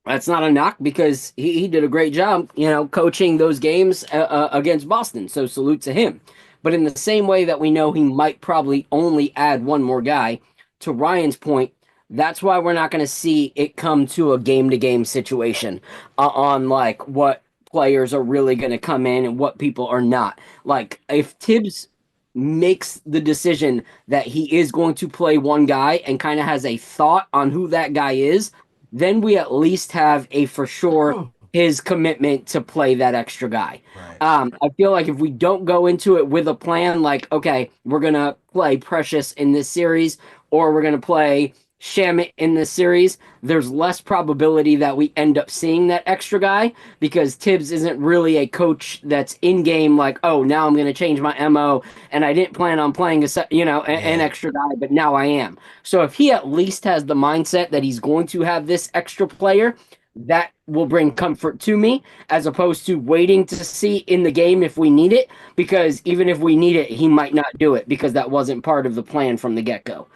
that's not a knock because he did a great job, coaching those games against Boston. So salute to him. But in the same way that we know he might probably only add one more guy, to Ryan's point, that's why we're not going to see it come to a game-to-game situation on like what players are really going to come in and what people are not. Like if Tibs makes the decision that he is going to play one guy and kind of has a thought on who that guy is, then we at least have a for sure his commitment to play that extra guy. Right. I feel like if we don't go into it with a plan, like, okay, we're going to play Precious in this series, or we're going to play Shamit in this series, there's less probability that we end up seeing that extra guy because Tibs isn't really a coach that's in game like, oh, now I'm going to change my MO and I didn't plan on playing an extra guy, but now I am. So if he at least has the mindset that he's going to have this extra player, that will bring comfort to me as opposed to waiting to see in the game if we need it, because even if we need it, he might not do it because that wasn't part of the plan from the get-go.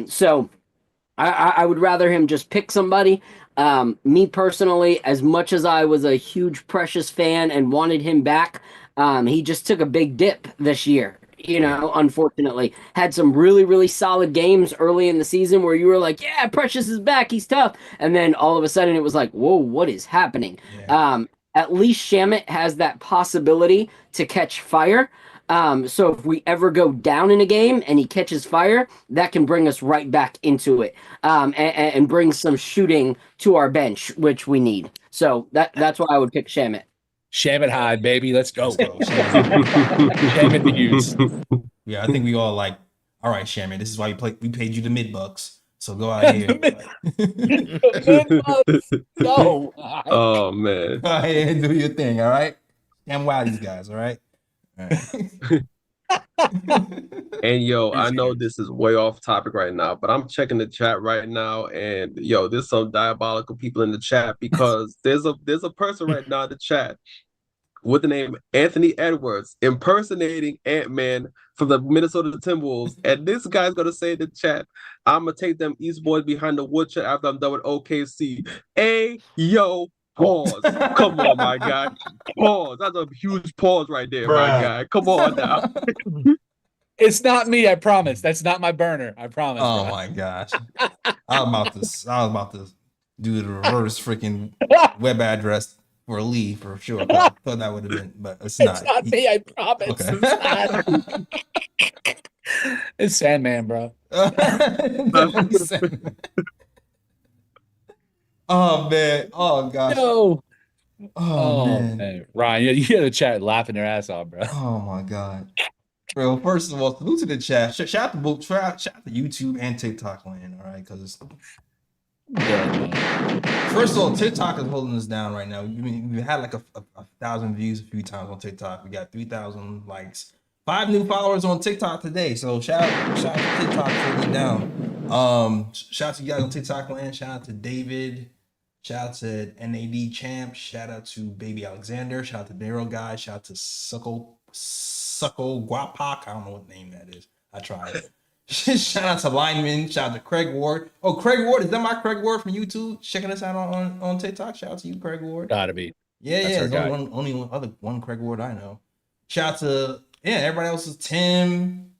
So I would rather him just pick somebody. Me personally, as much as I was a huge Precious fan and wanted him back, he just took a big dip this year. Unfortunately, had some really, really solid games early in the season where you were like, yeah, Precious is back. He's tough. And then all of a sudden it was like, whoa, what is happening? Yeah. At least Shamit has that possibility to catch fire. So if we ever go down in a game and he catches fire, that can bring us right back into it, and bring some shooting to our bench, which we need. So that's why I would pick Shamit. Shamit high, baby. Let's go. Shamit. Shamit the use. Yeah, I think we all like, all right, Shamit, this is why we paid you the $mid. So go out here. No. Oh man. Go ahead and do your thing, all right? And wow these guys, all right? All right. And yo, I know this is way off topic right now, but I'm checking the chat right now, and yo, there's some diabolical people in the chat because there's a person right now in the chat with the name Anthony Edwards impersonating Ant-Man from the Minnesota Timberwolves, and this guy's gonna say in the chat, "I'm gonna take them East Boys behind the woodshed after I'm done with OKC." Hey, yo. Pause. Come on, my guy. Pause. That's a huge pause right there, my guy. Come on now. It's not me, I promise. That's not my burner. I promise. Oh bro. my gosh. I was about to do the reverse freaking web address for Lee for sure. I thought that would have been, but it's not. It's not me, I promise. Okay. It's Sandman, bro. Definitely Sandman. Oh man. Oh gosh. No. Oh man. Ryan, you hear the chat laughing their ass off, bro. Oh my god. Bro, first of all, salute to the chat. Shout out to both, shout out to YouTube and TikTok land, all right? Because first of all, TikTok is holding us down right now. We had like a 1,000 views a few times on TikTok. We got 3,000 likes, 5 new followers on TikTok today. So shout out to TikTok for holding it down. Shout out to you guys on TikTok land. Shout out to David. Shout out to NAD Champ. Shout out to Baby Alexander. Shout out to Daryl Guy. Shout out to Suckle Guapak. I don't know what name that is. I tried. Shout out to Lineman. Shout out to Craig Ward. Oh, Craig Ward. Is that my Craig Ward from YouTube? Checking us out on TikTok. Shout out to you, Craig Ward. Gotta be. Yeah, That's yeah. Only one Craig Ward I know. Shout out to everybody else is Tim,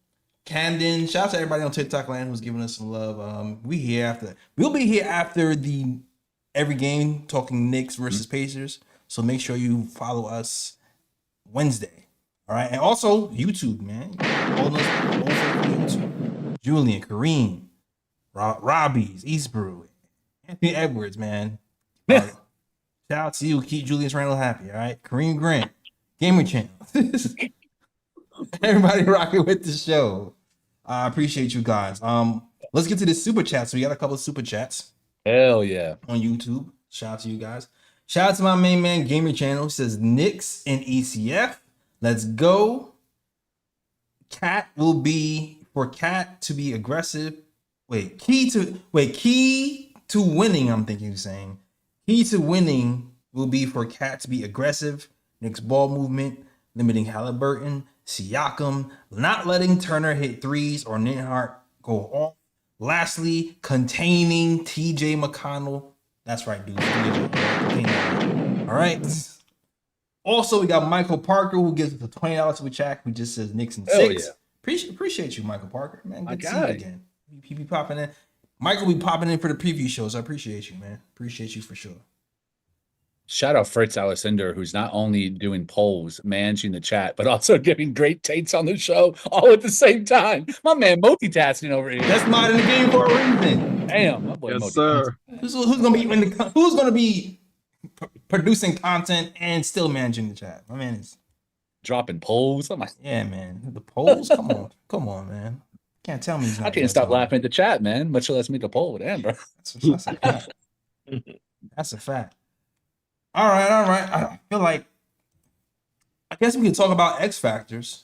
Camden. Shout out to everybody on TikTok land who's giving us some love. We'll be here after the every game talking Knicks versus Pacers. So make sure you follow us Wednesday. All right. And also YouTube, man. Holding us over YouTube. Julian, Kareem, Robbie's, Eastbrew, Anthony Edwards, man. Shout out to you. Keep Julius Randle happy. All right. Kareem Grant, Gamer Channel. Everybody rocking with the show. I appreciate you guys. Let's get to the super chats. So we got a couple of super chats. Hell yeah. On YouTube. Shout out to you guys. Shout out to my main man, Gamer Channel. He says Knicks and ECF. Let's go. Cat will be for Cat to be aggressive. Key to winning, I'm thinking he's saying. Key to winning will be for Cat to be aggressive. Knicks ball movement, limiting Haliburton, Siakam, not letting Turner hit threes or Ninhart go off. Lastly, containing TJ McConnell. That's right, dude. All right. Also, we got Michael Parker who gives us the $20 to a chat who just says Knicks in Hell 6. yeah. Appreciate you, Michael Parker, man. My Good to see you guy. again. He be popping in. Michael be popping in for the preview shows. I appreciate you, man. Appreciate you for sure. Shout out Fritz Alessander, who's not only doing polls, managing the chat, but also giving great takes on the show all at the same time. My man multitasking over here. That's not in the game for a reason. Damn, my boy Yes, multitasking. sir. Who's gonna be producing content and still managing the chat? My man is Dropping polls. I'm like, yeah, man. The polls, come on, man. Can't tell me he's not. I can't stop laughing at the chat, man. Much less me the poll. Damn, bro. That's a fact. That's a fact. All right. I feel like I guess we can talk about X factors.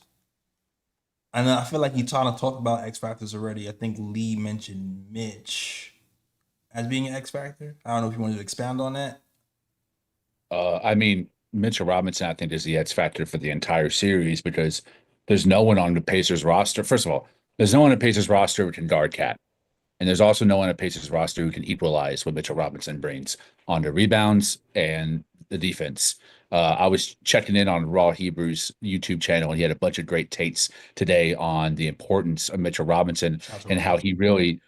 And I feel like you trying to talk about X factors already. I think Lee mentioned Mitch as being an X factor. I don't know if you wanted to expand on that. I mean, Mitchell Robinson, I think, is the X factor for the entire series because there's no one on the Pacers roster. First of all, there's no one on the Pacers roster who can guard Cat. And there's also no one on the Pacers roster who can equalize what Mitchell Robinson brings on the rebounds and the defense. I was checking in on Raw Hebrew's YouTube channel, and he had a bunch of great takes today on the importance of Mitchell Robinson and how he really,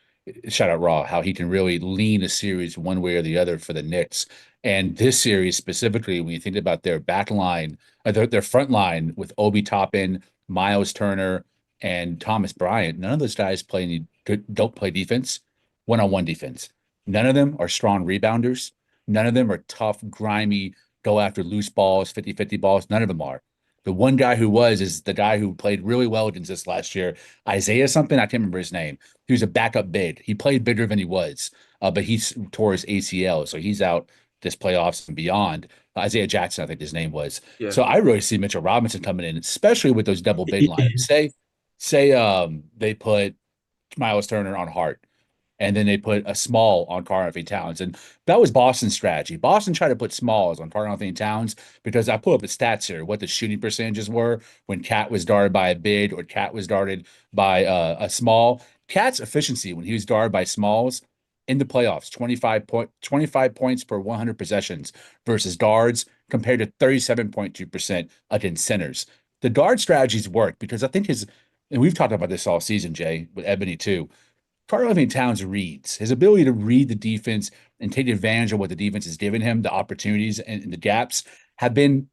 shout out Raw, how he can really lean a series one way or the other for the Knicks. And this series specifically, when you think about their back line, their front line with Obi Toppin, Myles Turner, and Thomas Bryant, none of those guys don't play defense, one-on-one defense. None of them are strong rebounders. None of them are tough, grimy, go after loose balls, 50-50 balls. None of them are. The one guy who is the guy who played really well against us last year, Isaiah something, I can't remember his name. He was a backup big. He played bigger than he was, but he tore his ACL, so he's out this playoffs and beyond. Isaiah Jackson, I think his name was. Yeah. So I really see Mitchell Robinson coming in, especially with those double big lines. Say they put Myles Turner on Hart, and then they put a small on Karl-Anthony Towns. And that was Boston's strategy. Boston tried to put smalls on Karl-Anthony Towns because I pulled up the stats here, what the shooting percentages were when Cat was guarded by a big or Cat was guarded by a small. Cat's efficiency when he was guarded by smalls in the playoffs, 25 points per 100 possessions versus guards compared to 37.2% against centers. The guard strategies work because I think and we've talked about this all season, Jay, with Ebony too. Karl-Anthony Towns reads. His ability to read the defense and take advantage of what the defense has given him, the opportunities and the gaps, have been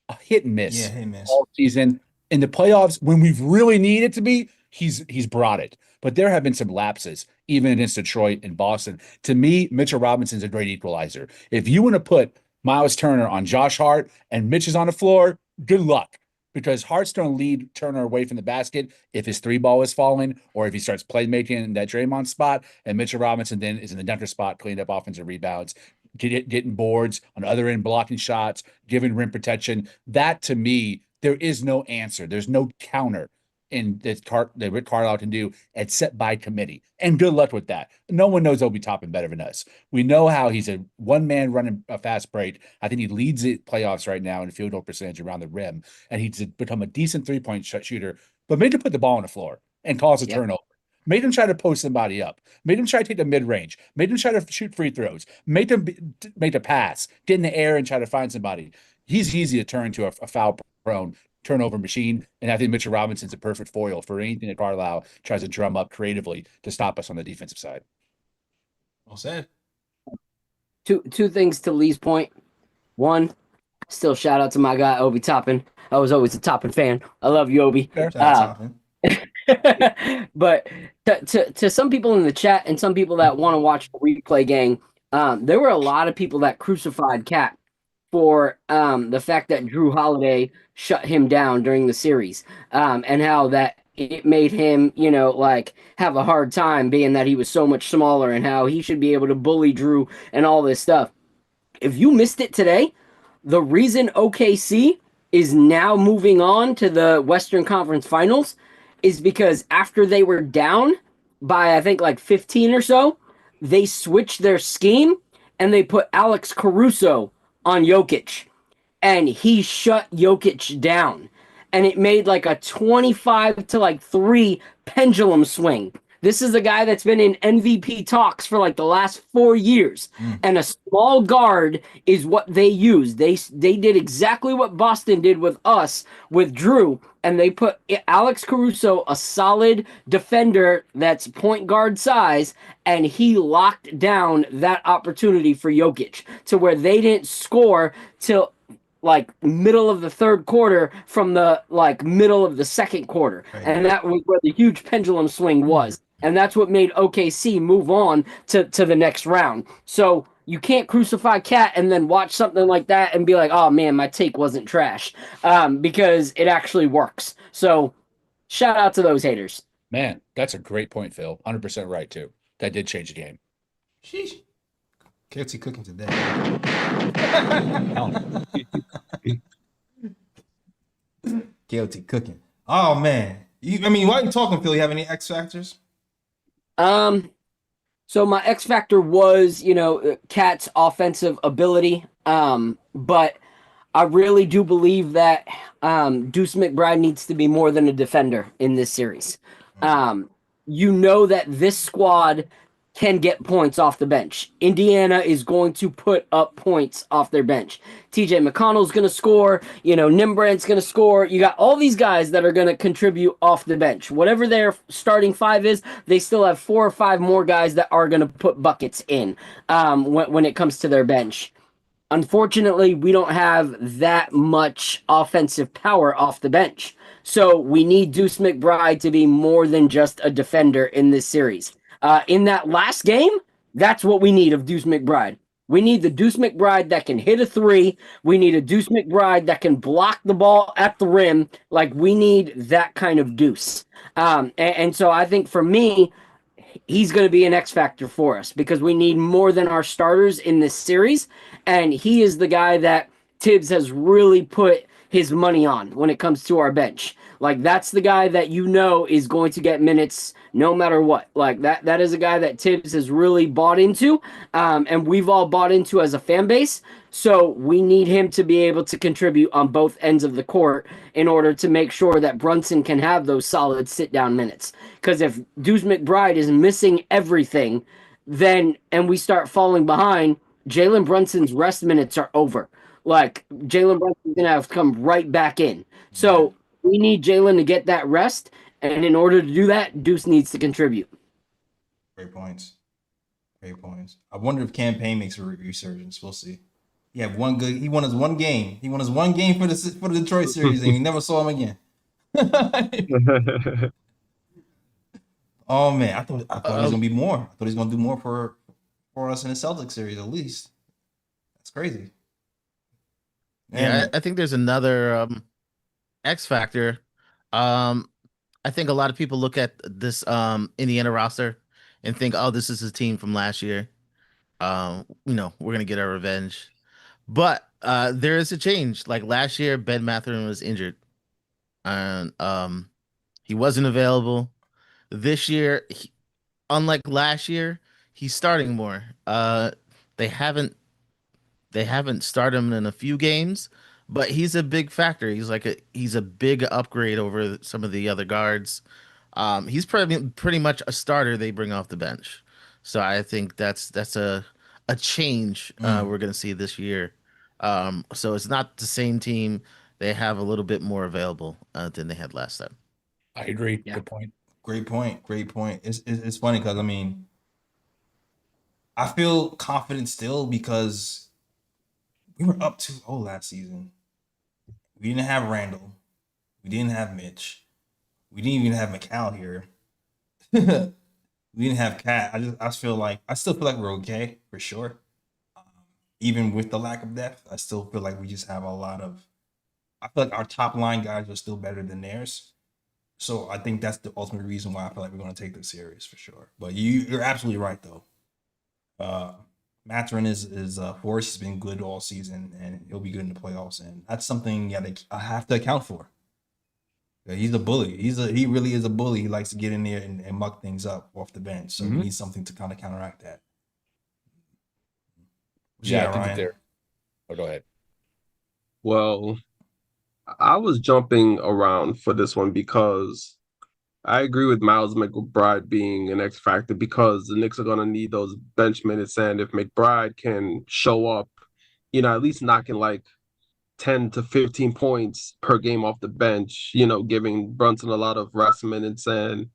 a hit and miss, all season. In the playoffs, when we've really needed it to be, he's brought it. But there have been some lapses, even against Detroit and Boston. To me, Mitchell Robinson's a great equalizer. If you want to put Myles Turner on Josh Hart and Mitch is on the floor, good luck. Because Hart's going to lead Turner away from the basket if his three ball is falling or if he starts playmaking in that Draymond spot, and Mitchell Robinson then is in the dunker spot, cleaning up offensive rebounds, getting boards on the other end, blocking shots, giving rim protection. That, to me, there is no answer. There's no counter in that Rick Carlisle can do except by committee. And good luck with that. No one knows Obi Toppin better than us. We know how he's a one-man running a fast break. I think he leads the playoffs right now in field goal percentage around the rim, and he's become a decent three-point shooter, but made him put the ball on the floor and cause a turnover. Made him try to post somebody up. Made him try to take the mid-range. Made him try to shoot free throws. Made him make a pass, get in the air and try to find somebody. He's easy to turn to a foul-prone turnover machine, and I think Mitchell Robinson's a perfect foil for anything that Carlisle tries to drum up creatively to stop us on the defensive side. Well said. Two things to Lee's point. One, still shout out to my guy Obi Toppin. I was always a Toppin fan. I love you, Obi. But to some people in the chat and some people that want to watch the replay gang, there were a lot of people that crucified Cat for the fact that Drew Holiday shut him down during the series, and how that it made him, have a hard time being that he was so much smaller and how he should be able to bully Drew and all this stuff. If you missed it today, the reason OKC is now moving on to the Western Conference Finals is because after they were down by, I think, like 15 or so, they switched their scheme and they put Alex Caruso on Jokic, and he shut Jokic down, and it made like a 25-3 pendulum swing This is a guy that's been in MVP talks for like the last 4 years, and a small guard is what they use. They did exactly what Boston did with us with Drew, and they put Alex Caruso, a solid defender that's point guard size, and he locked down that opportunity for Jokic to where they didn't score till like middle of the third quarter from the like middle of the second quarter. Right. And that was where the huge pendulum swing was. And that's what made OKC move on to the next round. So you can't crucify Cat and then watch something like that and be like, oh man, my take wasn't trash. Because it actually works. So shout out to those haters. Man, that's a great point, Phil. 100% right, too. That did change the game. Sheesh. KFC cooking today. KLT cooking. Oh man. I mean, why are you talking, Phil? You have any X factors? So my X factor was, Cat's offensive ability. But I really do believe that Deuce McBride needs to be more than a defender in this series. That this squad can get points off the bench. Indiana is going to put up points off their bench. TJ McConnell's going to score. Nimbrandt's going to score. You got all these guys that are going to contribute off the bench. Whatever their starting five is, they still have 4 or 5 more guys that are going to put buckets in when it comes to their bench. Unfortunately, we don't have that much offensive power off the bench. So we need Deuce McBride to be more than just a defender in this series. In that last game, that's what we need of Deuce McBride. We need the Deuce McBride that can hit a 3. We need a Deuce McBride that can block the ball at the rim. Like, we need that kind of Deuce. And so I think for me, he's going to be an X factor for us because we need more than our starters in this series. And he is the guy that Tibs has really put his money on when it comes to our bench. Like, that's the guy that is going to get minutes no matter what. Like, that is a guy that Tibs has really bought into, and we've all bought into as a fan base. So we need him to be able to contribute on both ends of the court in order to make sure that Brunson can have those solid sit-down minutes. Because if Deuce McBride is missing everything, and we start falling behind, Jalen Brunson's rest minutes are over. Like, Jalen Brunson's going to have to come right back in. So we need Jalen to get that rest, and in order to do that, Deuce needs to contribute. Great points. I wonder if Campaign makes a resurgence. We'll see. He won his one game. He won his one game for the Detroit series, and we never saw him again. Oh man, I thought he was gonna be more. I thought he was gonna do more for us in the Celtics series at least. That's crazy. Yeah, I think there's another X factor. I think a lot of people look at this Indiana roster and think, oh, this is his team from last year. We're gonna get our revenge. But there is a change. Like last year, Ben Mathurin was injured. And he wasn't available. This year, unlike last year, he's starting more. They haven't started him in a few games, but he's a big factor. He's a big upgrade over some of the other guards. He's pretty much a starter they bring off the bench. So I think that's a change we're gonna see this year. So it's not the same team. They have a little bit more available than they had last time. I agree. Yeah. Good point. Great point. It's funny because I feel confident still because we were up 2-0 last season. We didn't have Randall. We didn't have Mitch. We didn't even have McCall here. We didn't have Cat. I still feel like we're okay for sure. Even with the lack of depth, I still feel like we just have I feel like our top line guys are still better than theirs. So I think that's the ultimate reason why I feel like we're going to take this series for sure. But you're absolutely right though. Mathurin is a force. He's been good all season, and he'll be good in the playoffs. And that's something I have to account for. He's a bully. He really is a bully. He likes to get in there and muck things up off the bench. So we need something to kind of counteract that. Yeah, I think that they're. Oh, go ahead. Well, I was jumping around for this one because I agree with Miles McBride being an X factor because the Knicks are going to need those bench minutes. And if McBride can show up, at least knocking like 10 to 15 points per game off the bench, giving Brunson a lot of rest minutes and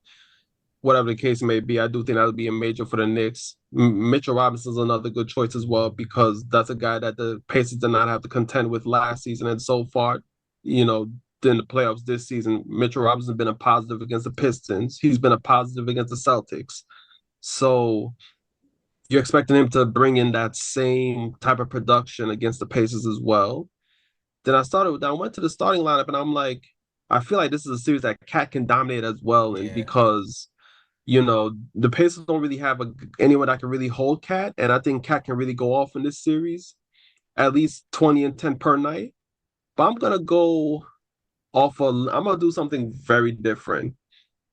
whatever the case may be, I do think that would be a major for the Knicks. Mitchell Robinson's another good choice as well because that's a guy that the Pacers did not have to contend with last season. And so far, in the playoffs this season, Mitchell Robinson's been a positive against the Pistons. He's been a positive against the Celtics. So you're expecting him to bring in that same type of production against the Pacers as well. Then I went to the starting lineup and I'm like, I feel like this is a series that Cat can dominate as well. And because the Pacers don't really have anyone that can really hold Cat, and I think Cat can really go off in this series, at least 20 and 10 per night. But I'm gonna do something very different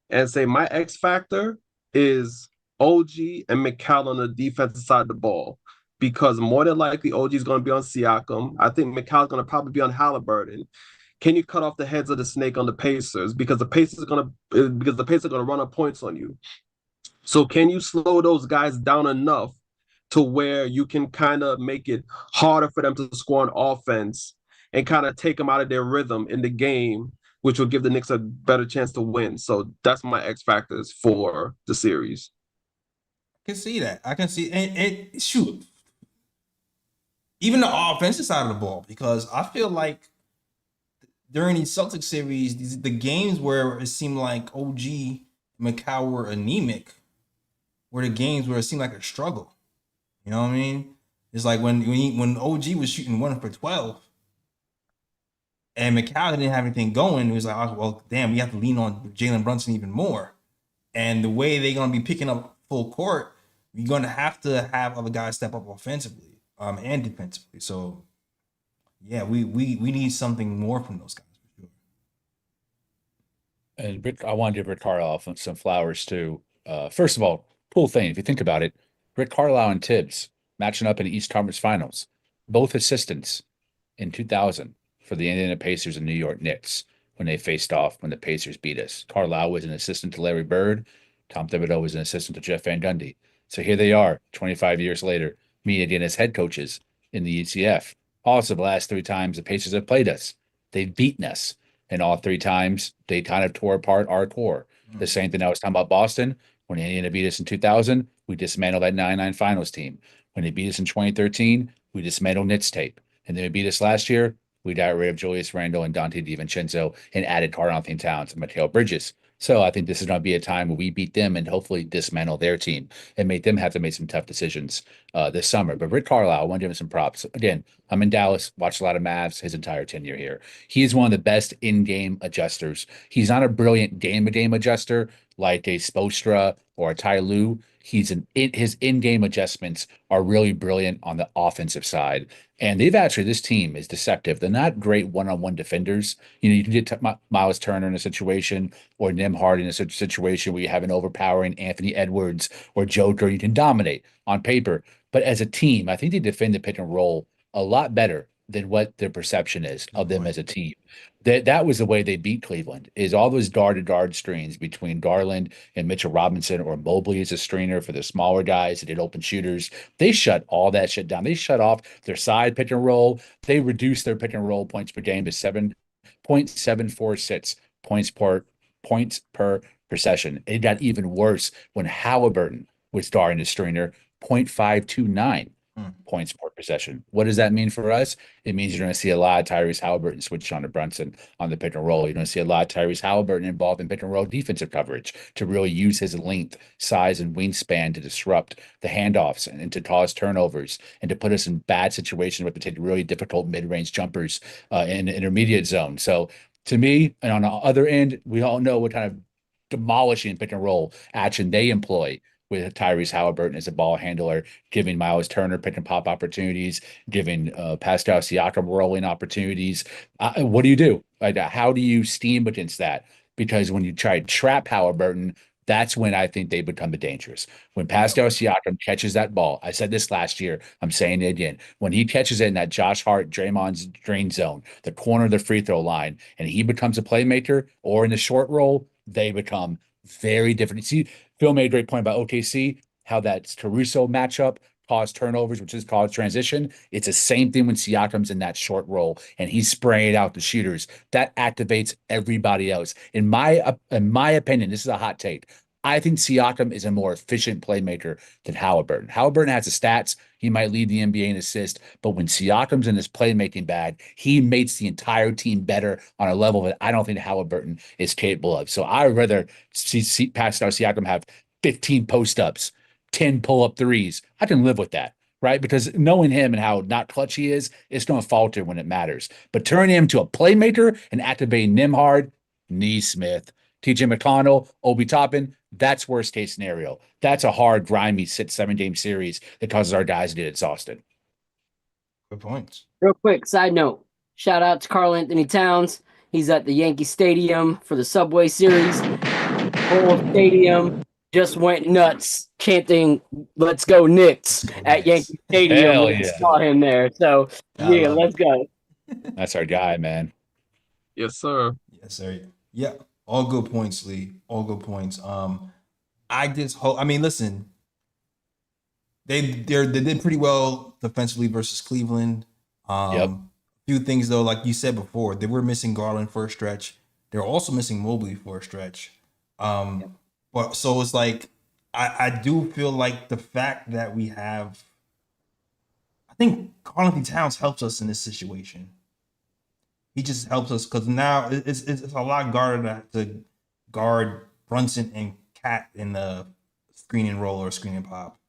and say my X factor is OG and McCall on the defensive side of the ball. Because more than likely OG is going to be on Siakam. I think McCall's going to probably be on Haliburton. Can you cut off the heads of the snake on the Pacers? Because the Pacers are going to run up points on you. So can you slow those guys down enough to where you can kind of make it harder for them to score on offense and kind of take them out of their rhythm in the game, which will give the Knicks a better chance to win. So that's my X factors for the series. I can see that. I can see and shoot. Even the offensive side of the ball, because I feel like during these Celtics series, the games where it seemed like OG McCall were anemic were the games where it seemed like a struggle. You know what I mean? It's like when OG was shooting 1 for 12 and McCall didn't have anything going, it was like, oh, well, damn, we have to lean on Jalen Brunson even more. And the way they're going to be picking up full court, you're going to have other guys step up offensively and defensively. So, yeah, we need something more from those guys for sure. And I want to give Rick Carlisle some flowers too. First of all, cool thing, if you think about it, Rick Carlisle and Tibs matching up in the East Conference Finals, both assistants in 2000 for the Indiana Pacers and New York Knicks when they faced off when the Pacers beat us. Carlisle was an assistant to Larry Bird. Tom Thibodeau was an assistant to Jeff Van Gundy. So here they are, 25 years later, me and Indiana's head coaches in the ECF. Also, the last 3 times the Pacers have played us, they've beaten us. And all 3 times, they kind of tore apart our core. The same thing I was talking about Boston. When Indiana beat us in 2000, we dismantled that 99 finals team. When they beat us in 2013, we dismantled Knicks tape. And then they beat us last year, we got rid of Julius Randle and Dante DiVincenzo and added Karl-Anthony Towns and Mikal Bridges. So I think this is going to be a time where we beat them and hopefully dismantle their team and make them have to make some tough decisions this summer. But Rick Carlisle, I want to give him some props. Again, I'm in Dallas, watched a lot of Mavs his entire tenure here. He is one of the best in-game adjusters. He's not a brilliant game-to-game adjuster like a Spoelstra or a Ty Lue. His in-game adjustments are really brilliant on the offensive side. And this team is deceptive. They're not great one-on-one defenders. You can get Myles Turner in a situation or Nembhard in a situation where you have an overpowering Anthony Edwards or Joker. You can dominate on paper. But as a team, I think they defend the pick and roll a lot better than what their perception is of them as a team. That was the way they beat Cleveland, is all those guard-to-guard screens between Garland and Mitchell Robinson, or Mobley as a screener for the smaller guys that did open shooters. They shut all that shit down. They shut off their side pick and roll. They reduced their pick and roll points per game to 7.746 points per possession. It got even worse when Haliburton was starting to screener, 0.529 points per possession. What does that mean for us? It means you're going to see a lot of Tyrese Haliburton switch on to Brunson on the pick and roll. You're going to see a lot of Tyrese Haliburton involved in pick and roll defensive coverage to really use his length, size, and wingspan to disrupt the handoffs and to cause turnovers and to put us in bad situations where they take really difficult mid-range jumpers in the intermediate zone. So to me, and on the other end, we all know what kind of demolishing pick and roll action they employ with Tyrese Haliburton as a ball handler, giving Myles Turner pick and pop opportunities, giving Pascal Siakam rolling opportunities. What do you do? How do you steam against that? Because when you try to trap Haliburton, that's when I think they become dangerous. When Pascal Siakam catches that ball, I said this last year, I'm saying it again. When he catches it in that Josh Hart, Draymond's drain zone, the corner of the free throw line, and he becomes a playmaker, or in the short roll, they become very different. See, Phil made a great point about OKC, how that Caruso matchup caused turnovers, which has caused transition. It's the same thing when Siakam's in that short roll and he's spraying out the shooters. That activates everybody else. In my opinion, this is a hot take. I think Siakam is a more efficient playmaker than Haliburton. Haliburton has the stats. He might lead the NBA in assists, but when Siakam's in his playmaking bag, he makes the entire team better on a level that I don't think Haliburton is capable of. So I would rather see Pascal Siakam have 15 post-ups, 10 pull-up threes. I can live with that, right? Because knowing him and how not clutch he is, it's going to falter when it matters. But turning him to a playmaker and activating Nimhard, Neesmith, TJ McConnell, Obi Toppin, that's worst case scenario. That's a hard, grimy 6-7 game series that causes our guys to get exhausted. Good points. Real quick, side note. Shout out to Karl-Anthony Towns. He's at the Yankee Stadium for the Subway Series. Whole stadium just went nuts chanting "Let's go Knicks" at Yankee Stadium. Hell when we yeah. saw him there. So yeah, let's go. That's our guy, man. Yes, sir. Yes, sir. Yeah, all good points, Lee. All good points. I just hope. I mean, listen, they did pretty well defensively versus Cleveland. Yep. Few things though, like you said before, they were missing Garland for a stretch. They're also missing Mobley for a stretch. But so it's like I do feel like the fact that we have, I think Karl-Anthony Towns helps us in this situation. He just helps us because now it's a lot harder to guard Brunson and Cat in the screen and roll or screen and pop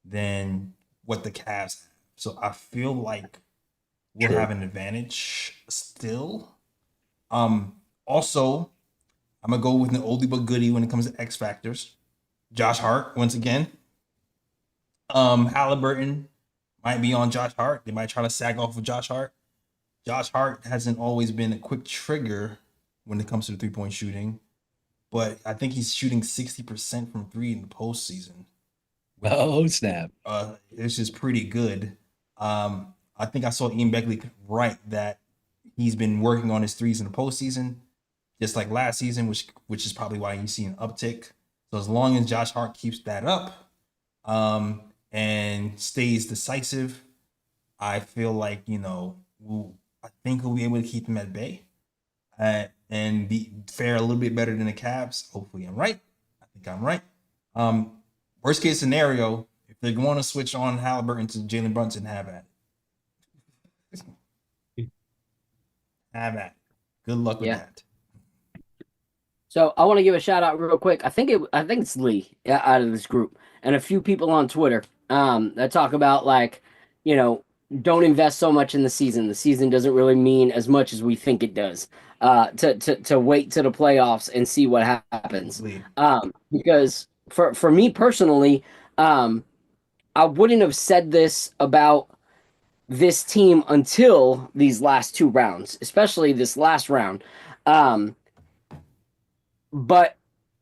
than what the Cavs have. So I feel like we'll have an advantage still. Also, I'm gonna go with an oldie but goodie when it comes to X factors. Josh Hart once again. Haliburton might be on Josh Hart. They might try to sag off of Josh Hart. Josh Hart hasn't always been a quick trigger when it comes to the three-point shooting, but I think he's shooting 60% from three in the postseason. Oh, snap. It's just pretty good. I think I saw Ian Beckley write that he's been working on his threes in the postseason, just like last season, which is probably why you see an uptick. So as long as Josh Hart keeps that up and stays decisive, I feel like, I think we'll be able to keep him at bay and fare a little bit better than the Cavs. Hopefully I'm right. I think I'm right. Worst case scenario, if they want to switch on Haliburton to Jalen Brunson, have at it. Have at it. Good luck with that. So I want to give a shout out real quick. I think it's Lee out of this group and a few people on Twitter that talk about don't invest so much in the season. The season doesn't really mean as much as we think it does. To wait to the playoffs and see what happens. Because for me personally, I wouldn't have said this about this team until these last two rounds, especially this last round. But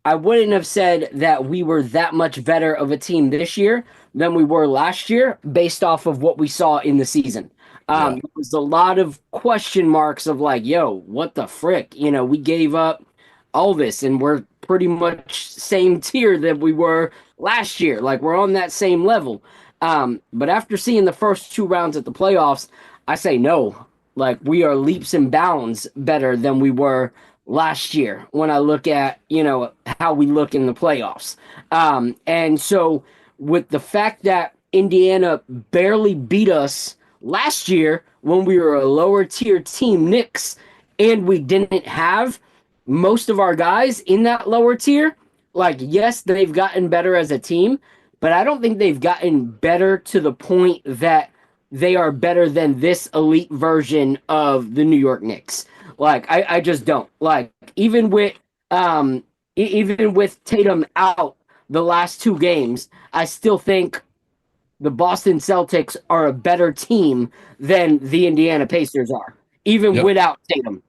I wouldn't have said that we were that much better of a team this year than we were last year based off of what we saw in the season. There was a lot of question marks of what the frick? We gave up all this and we're pretty much same tier that we were last year. We're on that same level. But after seeing the first two rounds at the playoffs, I say no. We are leaps and bounds better than we were last year when I look at, how we look in the playoffs. And so with the fact that Indiana barely beat us last year when we were a lower tier team, Knicks, and we didn't have most of our guys in that lower tier, yes, they've gotten better as a team, but I don't think they've gotten better to the point that they are better than this elite version of the New York Knicks. I just don't. Even with Tatum out the last two games, I still think the Boston Celtics are a better team than the Indiana Pacers are, even without Tatum.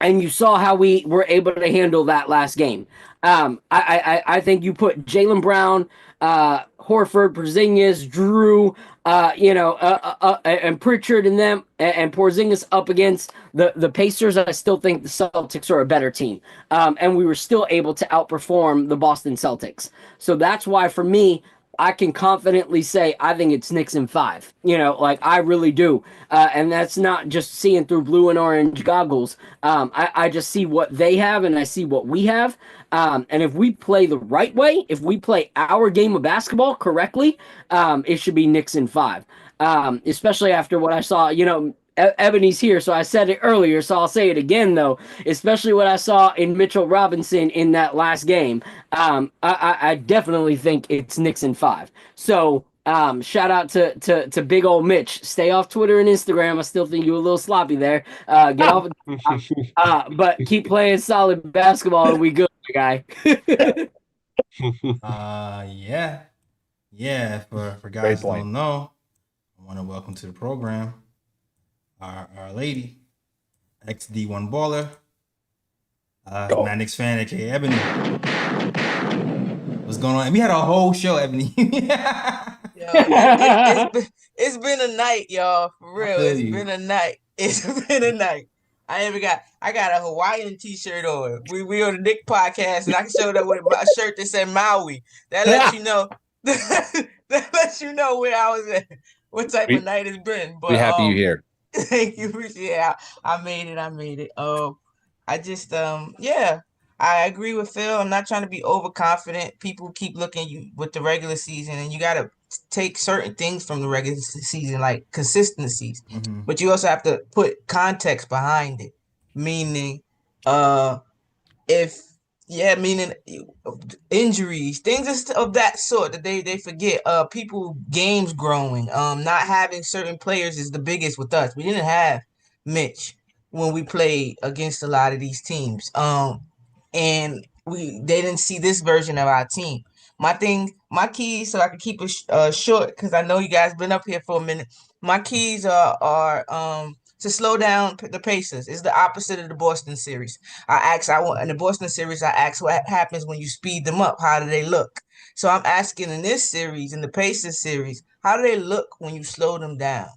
And you saw how we were able to handle that last game. I think you put Jalen Brown, Horford, Porzingis, Drew, and Pritchard and them, and Porzingis up against the Pacers. I still think the Celtics are a better team, and we were still able to outperform the Boston Celtics. So that's why, for me, I can confidently say I think it's Knicks in 5. I really do. And that's not just seeing through blue and orange goggles. I just see what they have and I see what we have. And if we play the right way, if we play our game of basketball correctly, it should be Knicks in 5. Especially after what I saw, Ebony's here, so I said it earlier, so I'll say it again, though. Especially what I saw in Mitchell Robinson in that last game. I definitely think it's Knicks in 5. So shout out to big old Mitch. Stay off Twitter and Instagram. I still think you a little sloppy there. Get off. But keep playing solid basketball, and we good, guy. Yeah. For guys who don't know, I want to welcome to the program our lady, ex-D1 baller, my Knicks fan, aka Ebony. What's going on? And we had a whole show, Ebony. It's been a night, y'all. For real, it's been a night. It's been a night. I got a Hawaiian t-shirt on. We on the Knick podcast, and I showed up with a shirt that said Maui. That lets you know. That lets you know where I was at. What type of night it's been. But we happy you're here. Thank you. Yeah, I made it. I just I agree with Phil. I'm not trying to be overconfident. People keep looking you with the regular season, and you got to take certain things from the regular season, like consistencies. Mm-hmm. But you also have to put context behind it, meaning meaning injuries, things of that sort that they forget. People games growing. Not having certain players is the biggest with us. We didn't have Mitch when we played against a lot of these teams. And they didn't see this version of our team. My keys, so I can keep it short because I know you guys been up here for a minute. My keys are to slow down the Pacers. It's the opposite of the Boston series. In the Boston series, I asked what happens when you speed them up. How do they look? So I'm asking in this series, in the Pacers series, how do they look when you slow them down?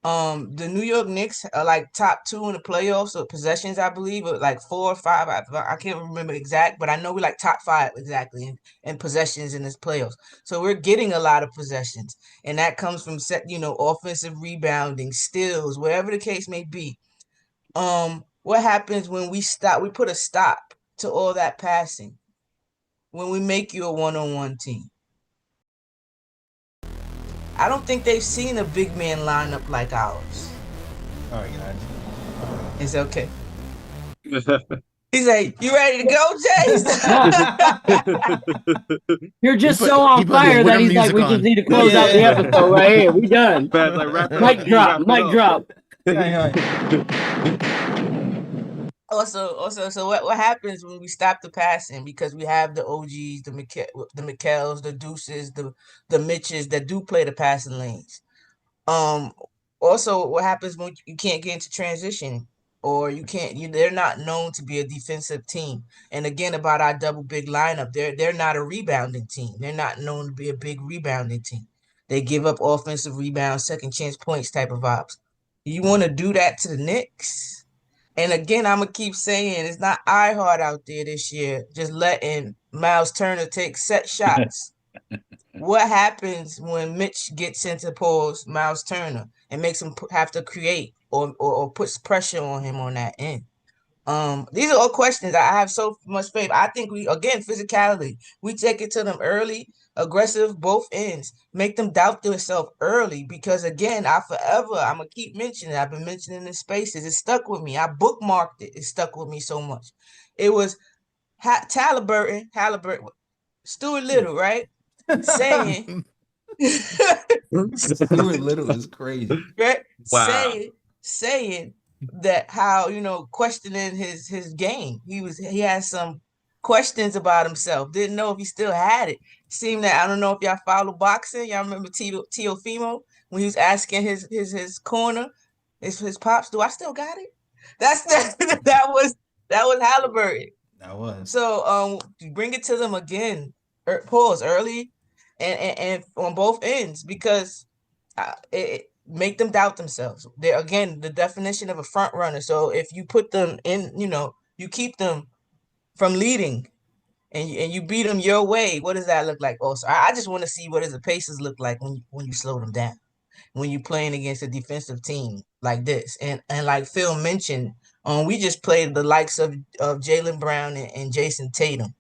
The New York Knicks are like top 2 in the playoffs of possessions, I believe, or like 4 or 5. I can't remember exact, but I know we're like top 5 exactly in possessions in this playoffs. So we're getting a lot of possessions, and that comes from offensive rebounding, steals, whatever the case may be. What happens when we put a stop to all that passing when we make you a one-on-one team? I don't think they've seen a big man lineup like ours. All right, guys. It's okay. He's like, "You ready to go, Jay?" You're just so on fire that he's like, we just need to close out the episode right here. We done. Mic drop. Also, so what happens when we stop the passing? Because we have the OGs, the McKells, the Deuces, the Mitches that do play the passing lanes. Also, what happens when you can't get into transition, or they're not known to be a defensive team. And again, about our double big lineup, they're not a rebounding team. They're not known to be a big rebounding team. They give up offensive rebounds, second chance points type of vibes. You want to do that to the Knicks? And again, I'm going to keep saying it's not iHeart out there this year, just letting Myles Turner take set shots. What happens when Mitch gets into pause Myles Turner and makes him have to create or puts pressure on him on that end? These are all questions. I have so much faith. I think physicality. We take it to them early, aggressive, both ends. Make them doubt themselves early because, again, I'm going to keep mentioning it. I've been mentioning in spaces. It stuck with me. I bookmarked it. It stuck with me so much. It was Haliburton, Stuart Little, right? Saying. Stuart Little is crazy. Right? Wow. Saying that how, questioning his game. He had some questions about himself. Didn't know if he still had it. Seemed that, I don't know if y'all follow boxing. Y'all remember Teofimo when he was asking his corner, his pops, do I still got it? That was Haliburton. That was. So bring it to them again. Pause early, and on both ends, because it make them doubt themselves. They're again the definition of a front runner. So if you put them in, you keep them from leading, and you beat them your way. What does that look like? Also, I just want to see what does the Pacers look like when you slow them down, when you're playing against a defensive team like this. And like Phil mentioned, we just played the likes of Jalen Brown and Jason Tatum.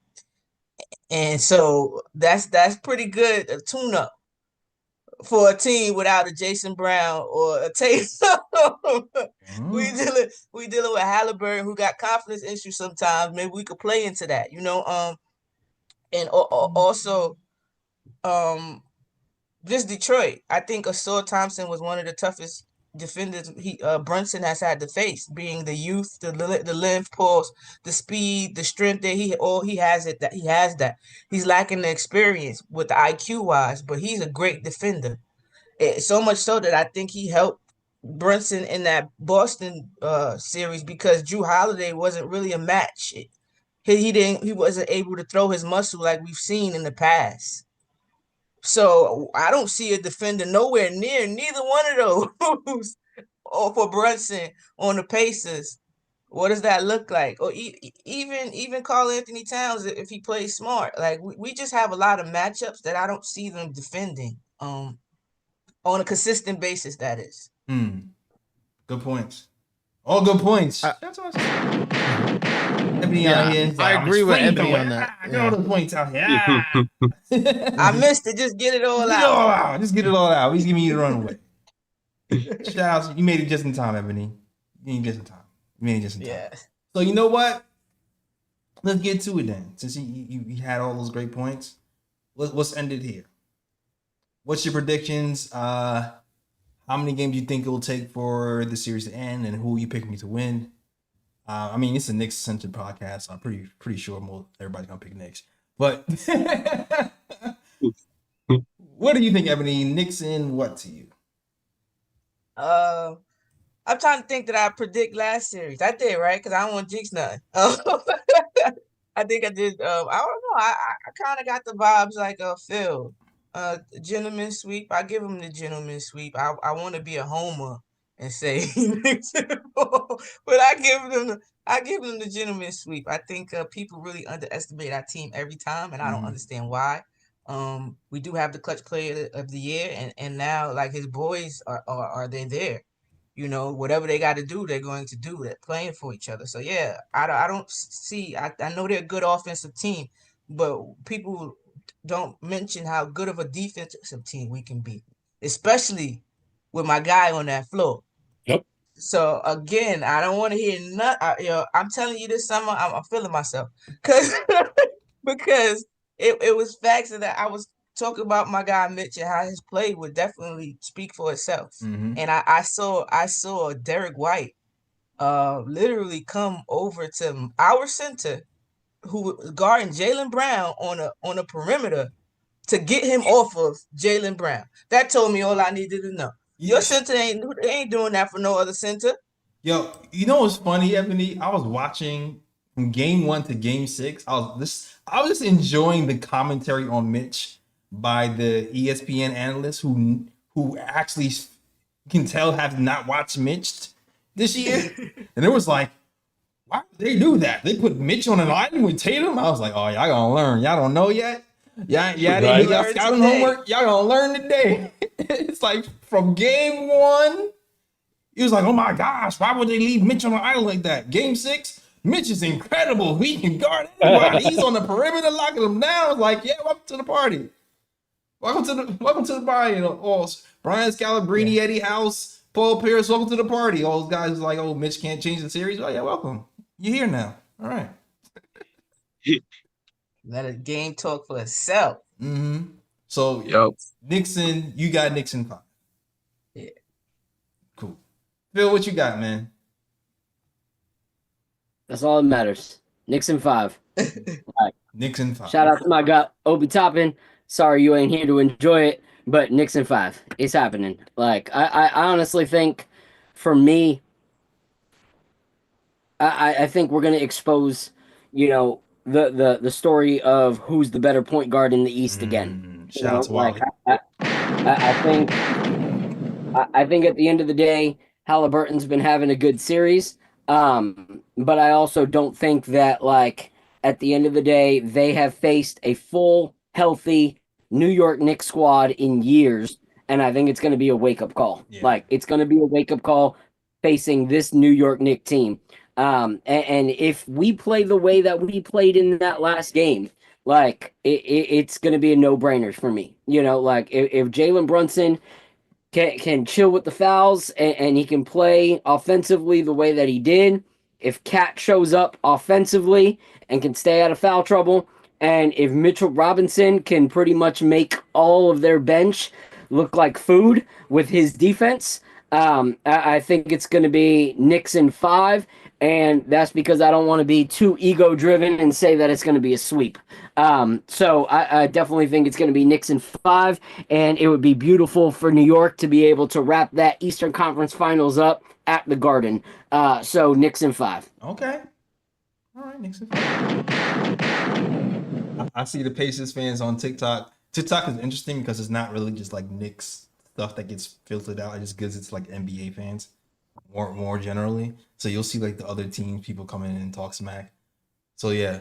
And so that's pretty good a tune-up for a team without a Jason Brown or a Tatum. we dealing with Haliburton, who got confidence issues sometimes. Maybe we could play into that, and also this Detroit. I think Asor Thompson was one of the toughest defenders Brunson has had to face, being the youth, the length, pulse, the speed, the strength that he has it. He has that. He's lacking the experience with the IQ wise, but he's a great defender. So much so that I think he helped Brunson in that Boston series, because Drew Holiday wasn't really a match. He wasn't able to throw his muscle like we've seen in the past. So I don't see a defender nowhere near neither one of those. Or for Brunson on the Pacers, what does that look like? Or even Karl-Anthony Towns, if he plays smart. Like we just have a lot of matchups that I don't see them defending on a consistent basis. That is. Good points. All good points. That's awesome. Ebony out here. I agree with Ebony on that. Get all the points out here. I missed it. Just get it all out. Just get it all out. He's giving you the runaway. Shout out. You made it just in time, Ebony. You made it just in time. Yeah. So you know what? Let's get to it then. Since you had all those great points, let's end it here. What's your predictions? How many games do you think it will take for the series to end, and who are you picking to win? I mean, it's a Knicks-centered podcast, so I'm pretty sure everybody's gonna pick Knicks. But what do you think, Ebony? Knicks in what to you? I'm trying to think that I predict last series. I did, right? Because I don't want to jinx nothing. I think I did. I don't know. I kind of got the vibes like Phil. Gentleman sweep. I give him the gentleman sweep. I want to be a homer and say, but I give them the gentleman sweep. I think people really underestimate our team every time, and I don't understand why. We do have the clutch player of the year, and now like his boys are they there? Whatever they got to do, they're going to do. They're playing for each other. So yeah, I don't see. I know they're a good offensive team, but people don't mention how good of a defensive team we can be, especially with my guy on that floor. Yep. So again, I don't want to hear nothing. I'm telling you, this summer I'm feeling myself because it was facts that I was talking about my guy Mitch and how his play would definitely speak for itself. And I saw Derek White literally come over to our center, who was guarding Jalen Brown on a perimeter, to get him off of Jalen Brown. That told me all I needed to know. Your center ain't doing that for no other center. Yo, you know what's funny, Ebony? I was watching from game 1 to game 6. I was just enjoying the commentary on Mitch by the ESPN analysts who actually can tell have not watched Mitch this year. And it was like, why did they do that? They put Mitch on an island with Tatum? I was like, oh, y'all gonna learn. Y'all don't know yet? Y'all didn't do y'all scouting homework? Y'all gonna learn today. It's like from game 1, he was like, oh my gosh, why would they leave Mitch on an island like that? Game 6, Mitch is incredible. He can guard anybody. He's on the perimeter locking them down. I was like, yeah, welcome to the party. Welcome to the party. Brian Scalabrine, Eddie House, Paul Pierce, welcome to the party. All those guys was like, oh, Mitch can't change the series. Oh yeah, welcome. You're here now. All right. Let a game talk for itself. So, Nixon, you got Nixon 5. Yeah. Cool. Phil, what you got, man? That's all that matters. Nixon 5. Nixon 5. Shout out to my guy, Obi Toppin. Sorry you ain't here to enjoy it, but Nixon 5. It's happening. Like, I honestly think, for me, I think we're going to expose, the story of who's the better point guard in the East again. Shout out to Like Wally. I think I think at the end of the day, Halliburton's been having a good series. But I also don't think that like at the end of the day, they have faced a full, healthy New York Knicks squad in years, and I think it's going to be a wake up call. Yeah. Like it's going to be a wake up call facing this New York Knicks team. And if we play the way that we played in that last game, like it's going to be a no brainer for me. Like if Jalen Brunson can chill with the fouls and he can play offensively the way that he did. If Cat shows up offensively and can stay out of foul trouble, and if Mitchell Robinson can pretty much make all of their bench look like food with his defense, I think it's going to be Knicks in 5, and that's because I don't want to be too ego-driven and say that it's going to be a sweep. So I definitely think it's going to be Knicks in 5, and it would be beautiful for New York to be able to wrap that Eastern Conference Finals up at the Garden. So Knicks in 5. Okay. All right, Knicks in 5. I see the Pacers fans on TikTok. TikTok is interesting because it's not really just like Knicks stuff that gets filtered out. It just gives it's like NBA fans more generally. So you'll see like the other teams, people come in and talk smack. So yeah.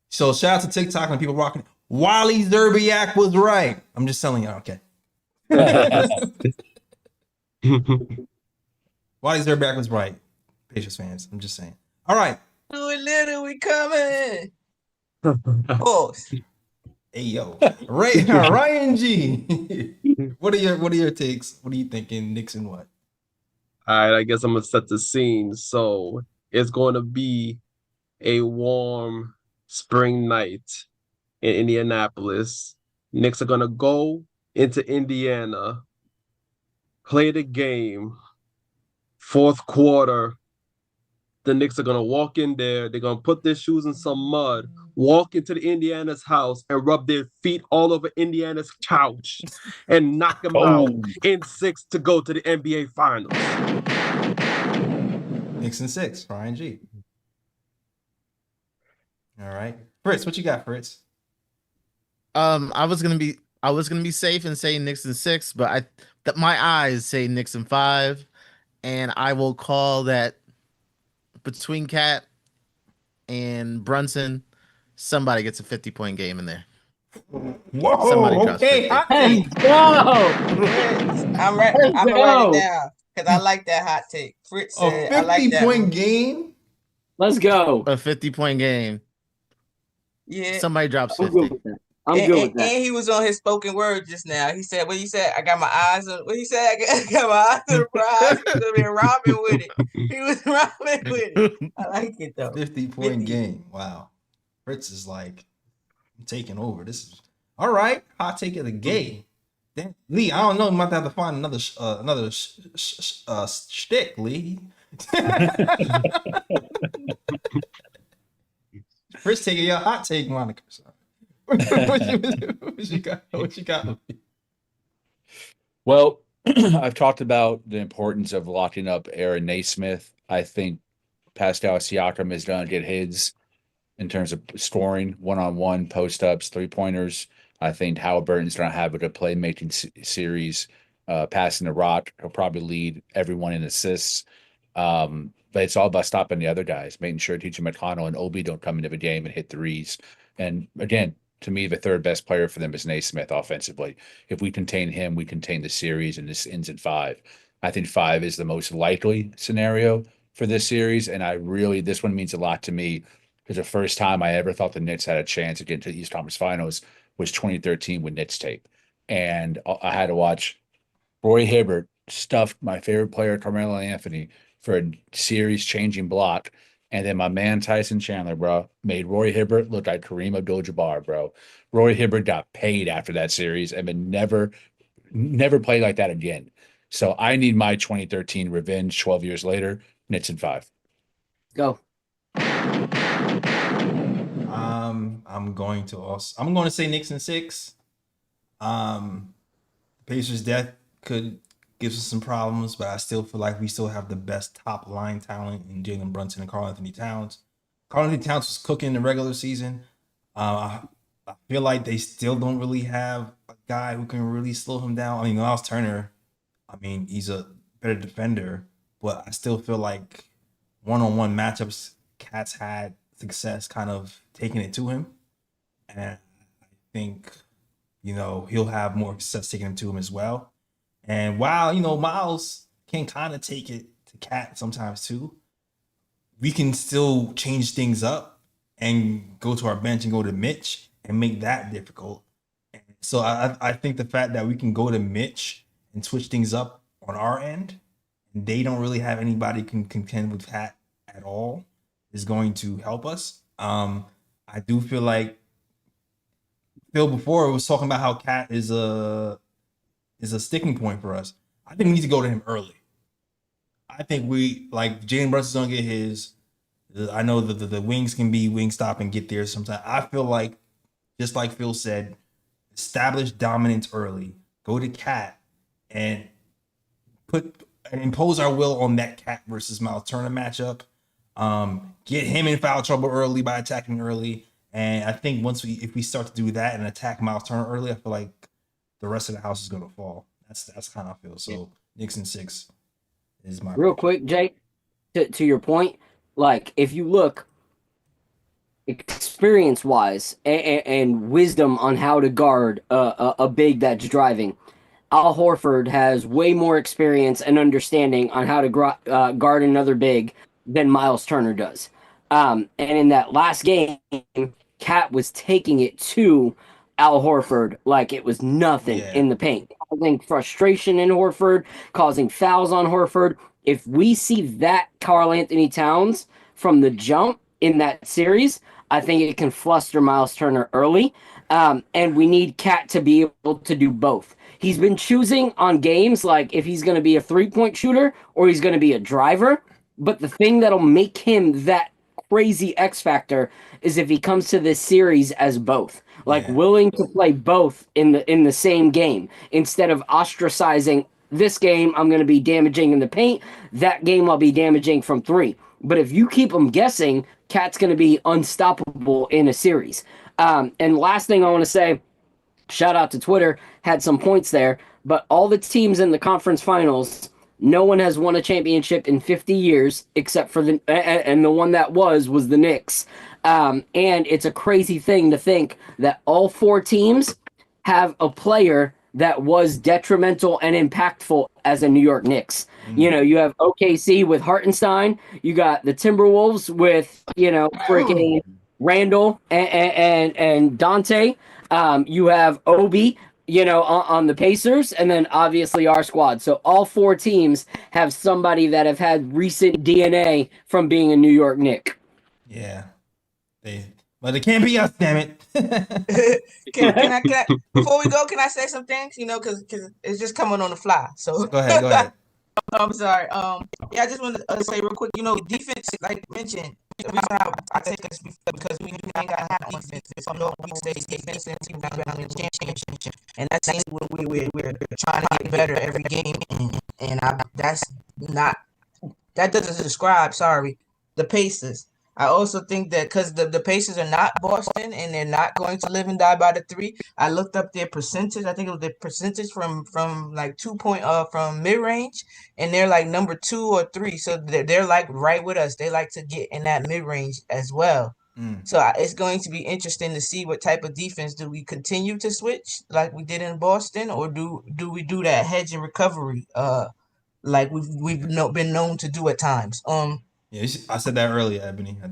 So shout out to TikTok and people rocking. Wally Zerbiak was right. I'm just telling you. Okay. Wally Zerbiak was right. Pacers fans. I'm just saying. All right. Do it little, we coming. Of course. Hey yo, Ryan G. What are your takes? What are you thinking? Knicks and what? All right, I guess I'm gonna set the scene. So it's going to be a warm spring night in Indianapolis. Knicks are gonna go into Indiana, play the game. Fourth quarter, the Knicks are gonna walk in there. They're gonna put their shoes in some mud, walk into the Indiana's house, and rub their feet all over Indiana's couch, and knock them out in 6 to go to the NBA Finals. Knicks in 6, Ryan G. All right, Fritz, what you got, Fritz? I was gonna be safe and say Knicks in 6, but my eyes say Knicks in 5, and I will call that between Cat and Brunson, somebody gets a 50-point game in there. Whoa, Somebody drops okay, 50. hot Hey, take. go! I'm right. I'm gonna write it down because I like that hot take. Fritz A said I like that 50-point one. game. Let's go. A 50-point game. Yeah. Somebody drops I'm 50. good with that. I'm good with that. And he was on his spoken word just now. He said, "What he said? I got my eyes on." What he said? I got my eyes on the prize. He was being rhyming with it. He was rhyming with it. I like it though. 50-point game. Wow. Fritz is like, I'm taking over. This is all right. Hot take of the game. Then Lee, I don't know. You might have to find another shtick, Lee. Fritz taking your hot take moniker. Sorry. What you got? Well, I've talked about the importance of locking up Aaron Naismith. I think Pascal Siakam is going to get his in terms of scoring, one-on-one, post-ups, three-pointers. I think Haliburton's going to have a good playmaking series, passing the rock. He'll probably lead everyone in assists. But it's all about stopping the other guys, making sure TJ McConnell and Obi don't come into the game and hit threes. And again, to me, the third best player for them is Naismith offensively. If we contain him, we contain the series, and this ends in 5. I think 5 is the most likely scenario for this series, and this one means a lot to me because the first time I ever thought the Knicks had a chance to get into the East Conference Finals was 2013 with Knicks tape. And I had to watch Roy Hibbert stuff my favorite player, Karl-Anthony, for a series-changing block. And then my man Tyson Chandler, bro, made Roy Hibbert look like Kareem Abdul-Jabbar, bro. Roy Hibbert got paid after that series and then never played like that again. So I need my 2013 revenge 12 years later. Knicks in 5. Go. I'm going to say Knicks in 6. Pacers' death could gives us some problems, but I still feel like we still have the best top line talent in Jalen Brunson and Karl-Anthony Towns. Karl-Anthony Towns was cooking in the regular season. I feel like they still don't really have a guy who can really slow him down. I mean, Myles Turner, I mean, he's a better defender, but I still feel like one-on-one matchups, Cats had success kind of taking it to him. And I think, he'll have more success taking him to him as well. And while, Myles can kind of take it to Cat sometimes too, we can still change things up and go to our bench and go to Mitch and make that difficult. And so I think the fact that we can go to Mitch and switch things up on our end, and they don't really have anybody can contend with Cat at all, is going to help us. I do feel like Phil before was talking about how Cat is a sticking point for us. I think we need to go to him early. I think Jalen Brunson's gonna get his. I know that the wings can be wing stop and get there sometimes. I feel like, just like Phil said, establish dominance early. Go to Cat and impose our will on that Cat versus Myles Turner matchup. Get him in foul trouble early by attacking early. And I think if we start to do that and attack Myles Turner early, I feel like the rest of the house is gonna fall. That's kind of how I feel. So Knicks in 6 is my real quick, Jay. To your point, like if you look experience-wise and wisdom on how to guard a big that's driving, Al Horford has way more experience and understanding on how to guard another big than Myles Turner does. And in that last game, Cat was taking it to Al Horford like it was nothing in the paint, causing frustration in Horford, causing fouls on Horford. If we see that Karl-Anthony Towns from the jump in that series, I think it can fluster Myles Turner early. And we need Cat to be able to do both. He's been choosing on games like if he's going to be a three-point shooter or he's going to be a driver. But the thing that'll make him that crazy X factor is if he comes to this series as both, willing to play both in the same game instead of ostracizing this game. I'm going to be damaging in the paint. That game I'll be damaging from 3. But if you keep him guessing, Cat's going to be unstoppable in a series. And last thing I want to say, shout out to Twitter, had some points there, but all the teams in the conference finals, no one has won a championship in 50 years except for the one that was the Knicks. And it's a crazy thing to think that all 4 teams have a player that was detrimental and impactful as a New York Knicks. You have OKC with Hartenstein. You got the Timberwolves with, freaking Randall and Dante. You have Obi, on the Pacers, and then obviously our squad. So all 4 teams have somebody that have had recent DNA from being a New York Knick. Yeah. But it can't be us, damn it. Can I, before we go, can I say some things? Because it's just coming on the fly. So go ahead. I'm sorry. I just want to say real quick. Defense, like mentioned, the reason I take us because we ain't got to have defense. So we say defense and team rebound in the championship, and that's when we're trying to get better every game, and that doesn't describe. Sorry, the Pacers. I also think that because the Pacers are not Boston and they're not going to live and die by the 3. I looked up their percentage. I think it was their percentage from like 2 point from mid range, and they're like number 2 or 3. So they're like right with us. They like to get in that mid range as well. So it's going to be interesting to see what type of defense do we continue to switch like we did in Boston, or do we do that hedge and recovery like we've been known to do at times. Yeah, I said that earlier, Ebony. I'm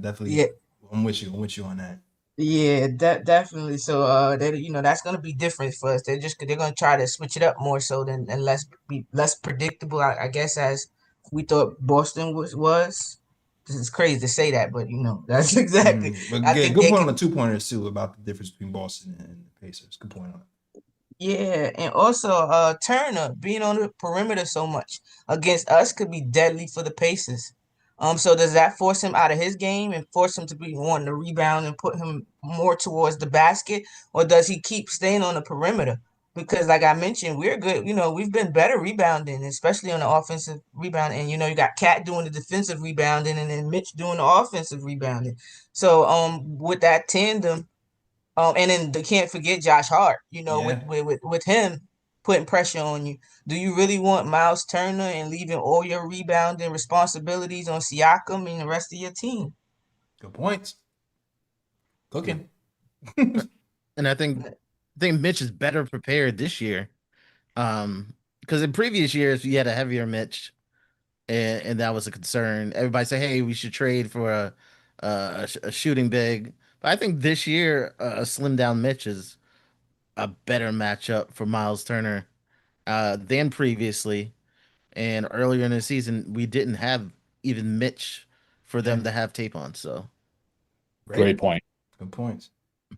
with you on that. Yeah, definitely. So that's gonna be different for us. They're gonna try to switch it up more so than and less predictable, I guess, as we thought Boston was. This is crazy to say that, but that's exactly. But good point on the 2-pointers too about the difference between Boston and the Pacers. Good point on it. Yeah, and also Turner being on the perimeter so much against us could be deadly for the Pacers. So does that force him out of his game and force him to be wanting to rebound and put him more towards the basket, or does he keep staying on the perimeter? because like I mentioned, we're good. We've been better rebounding, especially on the offensive rebound. And you got Cat doing the defensive rebounding, and then Mitch doing the offensive rebounding. So with that tandem, and then they can't forget Josh Hart. Yeah. With him putting pressure on you. Do you really want Myles Turner and leaving all your rebounding responsibilities on Siakam and the rest of your team? Good points. Cooking. And I think Mitch is better prepared this year. Because in previous years we had a heavier Mitch, and that was a concern. Everybody say, "Hey, we should trade for a shooting big." But I think this year a slim down Mitch is a better matchup for Myles Turner than previously. And earlier in the season, we didn't have even Mitch for them to have tape on. So Great point. Good points.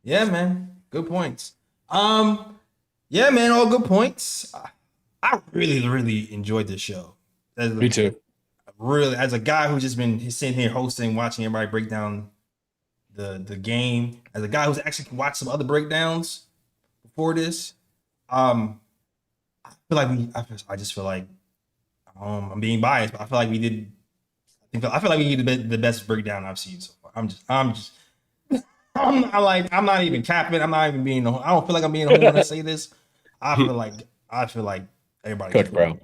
Yeah, man. Good points. Yeah, man, all good points. I really, really enjoyed this show. Me too. Really, as a guy who's just been sitting here hosting, watching everybody break down the game, as a guy who's actually watched some other breakdowns before this, I feel like I just feel like I'm being biased, but I feel like we did. I feel like we did the best breakdown I've seen so far. I'm not even capping. I'm not even being. I don't feel like I'm being a hoe when I say this. I feel like everybody. Cook, bro.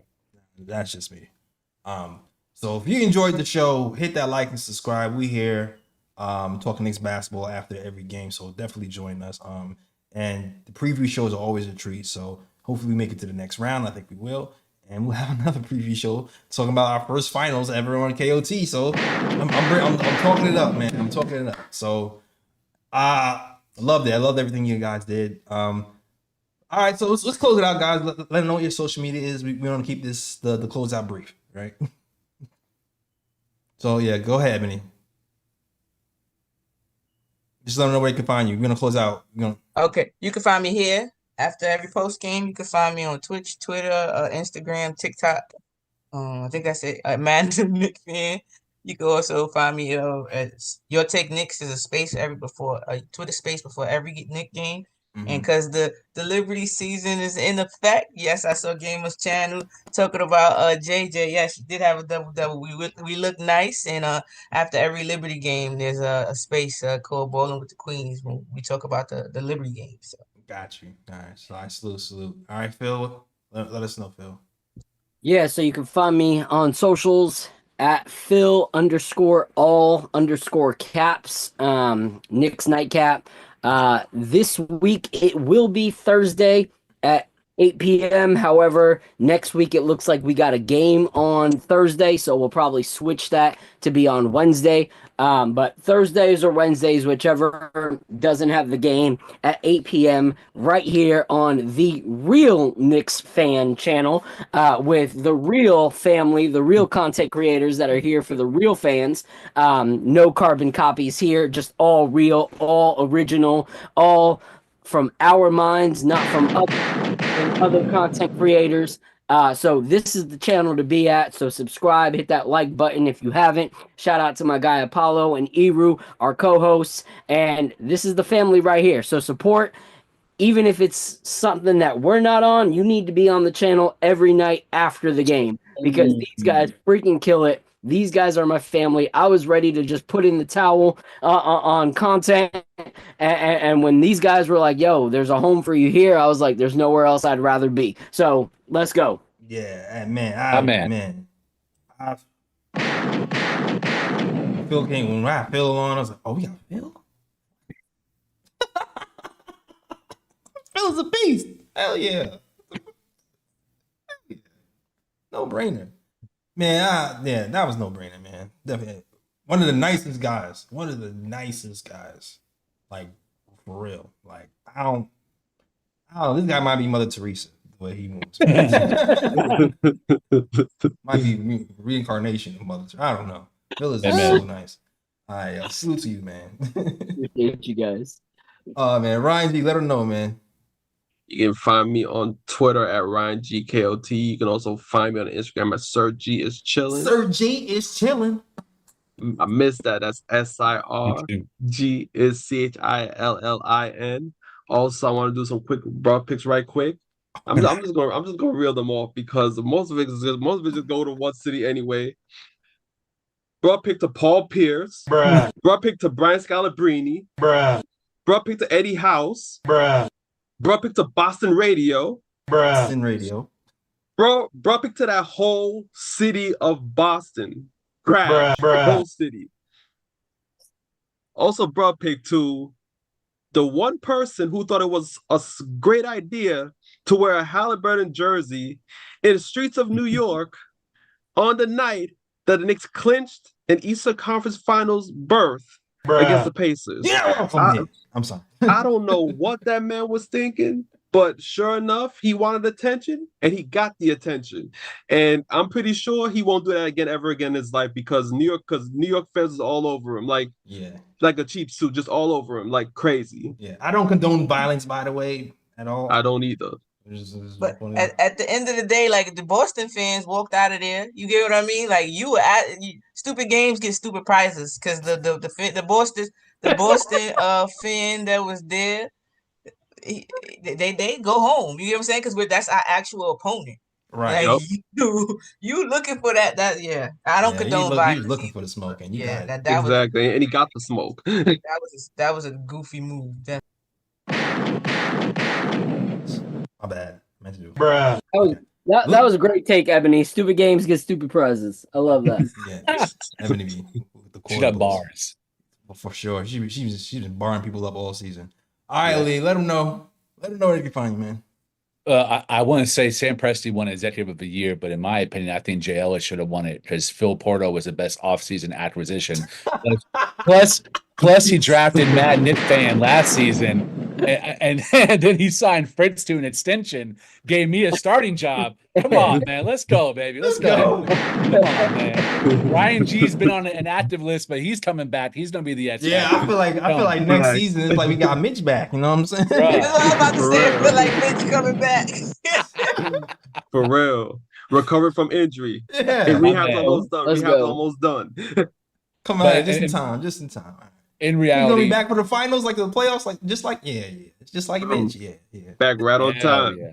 That's just me. So if you enjoyed the show, hit that like and subscribe. We here talking Knicks basketball after every game, so definitely join us. And the preview shows are always a treat. So hopefully we make it to the next round. I think we will. And we'll have another preview show talking about our first finals ever on KOT. So I'm talking it up, man. I'm talking it up. So I loved it. I loved everything you guys did. All right, so let's close it out, guys. Let them know what your social media is. We want to keep this the closeout brief, right? So yeah, go ahead, Ebony. Just let them know where you can find you. We're gonna close out. Okay, you can find me here after every post game. You can find me on Twitch, Twitter, Instagram, TikTok. I think that's it. Man, Knicks fan. You can also find me at Your Take Knicks is a space Twitter space before every Knick game. Mm-hmm. And because the Liberty season is in effect, yes, I saw Gamers Channel talking about JJ. Yes, she did have a double. We look nice, and after every Liberty game, there's a space called Bowling with the Queens when we talk about the Liberty game. So. Got you. All right, so I salute. All right, Phil, let us know, Phil. Yeah, so you can find me on socials at Phil_all_caps, Knicks Nightcap. This week it will be Thursday at 8 p.m. However, next week it looks like we got a game on Thursday, so we'll probably switch that to be on Wednesday. But Thursdays or Wednesdays, whichever doesn't have the game, at 8 p.m. right here on the Real Knicks Fan channel with the real family, the real content creators that are here for the real fans. No carbon copies here, just all real, all original, all from our minds, not from other content creators. So this is the channel to be at. So subscribe, hit that like button if you haven't. Shout out to my guy Apollo and Eru, our co-hosts. And this is the family right here. So support, even if it's something that we're not on, you need to be on the channel every night after the game because these guys freaking kill it. These guys are my family. I was ready to just put in the towel on content. And when these guys were like, yo, there's a home for you here, I was like, there's nowhere else I'd rather be. So let's go. Yeah, man. Phil came when I had Phil on. I was like, oh, we got Phil? Phil's a beast. Hell yeah. No brainer. Man, yeah, that was no brainer, man. Definitely. One of the nicest guys. Like, for real. Like, I don't know. This guy might be Mother Teresa, the way he moves. Might be reincarnation of Mother Teresa. I don't know. Phil is so nice. All right, salute to you, man. Appreciate you guys. Man, Ryan G, let him know, man. You can find me on Twitter at RyanGKOT. You can also find me on Instagram at Sir G is chilling. Sir G is chilling. I missed that. That's SIRG is CHILLIN. Also, I want to do some quick broad picks right quick. I'm just gonna reel them off because most of it just go to one city anyway. Bro picked to Paul Pierce. Bruh. Bro picked to Brian Scalabrine. Bruh. Bro picked to Eddie House. Bruh. Bro picked to Boston Radio. Bruh. Boston Radio. Bro picked to that whole city of Boston. Crash. The whole city. Also, bro picked to the one person who thought it was a great idea to wear a Haliburton jersey in the streets of New York on the night that the Knicks clinched an Eastern Conference Finals berth against the Pacers. Yeah, I'm sorry. I don't know what that man was thinking, but sure enough, he wanted attention and he got the attention. And I'm pretty sure he won't do that again ever again in his life because New York fans is all over him. Like a cheap suit, just all over him, like crazy. Yeah, I don't condone violence, by the way, at all. I don't either. But at the end of the day, like the Boston fans walked out of there. You get what I mean? Like stupid games get stupid prizes because the Boston fan that was there, they go home. You get what I'm saying? Because that's our actual opponent. Right. Like, you looking for that? Yeah. I don't condone violence. He was looking for the smoke, and you got it. Exactly, and he got the smoke. that was a goofy move. My bad. Meant to do. Bruh. That was a great take, Ebony. Stupid games get stupid prizes. I love that. Yeah, Ebony, she got bars. For sure. She's been barring people up all season. All right, Lee, let them know. Let them know where they can find you, man. I want to say Sam Presti won Executive of the Year, but in my opinion, I think Jay Ellis should have won it because Phil Porto was the best offseason acquisition. Plus, he drafted Mad Knit fan last season, and then he signed Fritz to an extension, gave me a starting job. Come on, man. Let's go, baby. Let's go. Come on, man. Ryan G's been on an active list, but he's coming back. He's gonna be the X. Yeah, I feel like next season it's like we got Mitch back. You know what I'm saying? That's what I'm about to say. I feel like Mitch coming back. For real. Recovered from injury. Yeah. And rehab's almost done. Come on, just in time. In reality, he's gonna be back for the finals, like the playoffs, it's just like Mitch. Yeah. Back right on time. Yeah.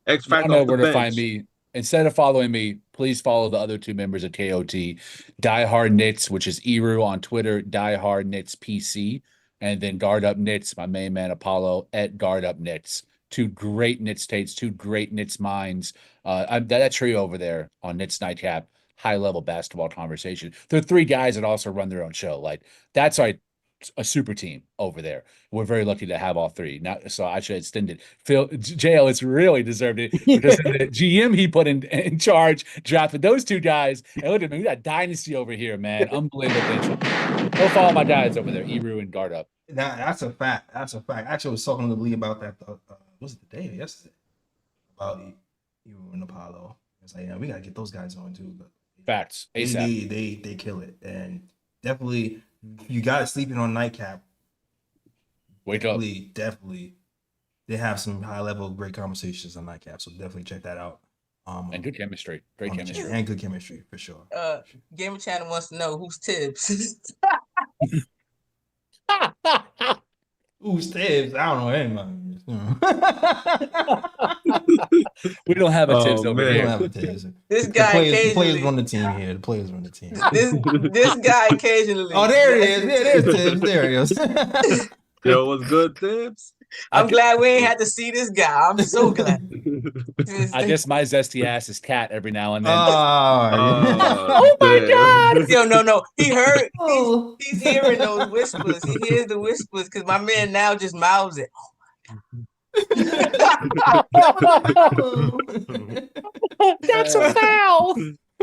X Factor. Know where to find me. Instead of following me, please follow the other two members of KOT, Diehard Knits, which is Eru on Twitter, Diehard Knits PC, and then Guard Up Knits, my main man Apollo at Guard Up Knits. Two great Knits takes, two great Knits minds. That trio over there on Knits Nightcap, high level basketball conversation. They're three guys that also run their own show. Like that's a super team over there. We're very lucky to have all three. Now, so I should extend it. Phil JL has really deserved it because the GM he put in charge drafted those two guys. And look at me, we got dynasty over here, man. Unbelievable. Go follow my guys over there, Eru and Guard Up. That's a fact. Actually, I was talking to Lee about that. Was it the day or yesterday? About Eru and Apollo. It's like, yeah, we gotta get those guys on too. But facts. ASAP. They kill it, and definitely. You got it sleeping on Nightcap. Wake up. Definitely. They have some high level great conversations on Nightcap, so definitely check that out. And good chemistry. Great chemistry. And good chemistry, for sure. Gamer Channel wants to know who's Tibs. Who's Tibs? I don't know anybody. We don't have a Tibs over here. We don't have a Tibs. This guy the players run the team here. The players run the team. This guy occasionally. Oh, there it is. Yeah, there's Tibs. There he is. Yo, what's good, Tibs? I'm glad we ain't had to see this guy. I'm so glad. I guess my zesty ass is Cat every now and then. Oh my God. Yo, no. He heard. He's hearing those whispers. He hears the whispers because my man now just mouths it. That's a foul.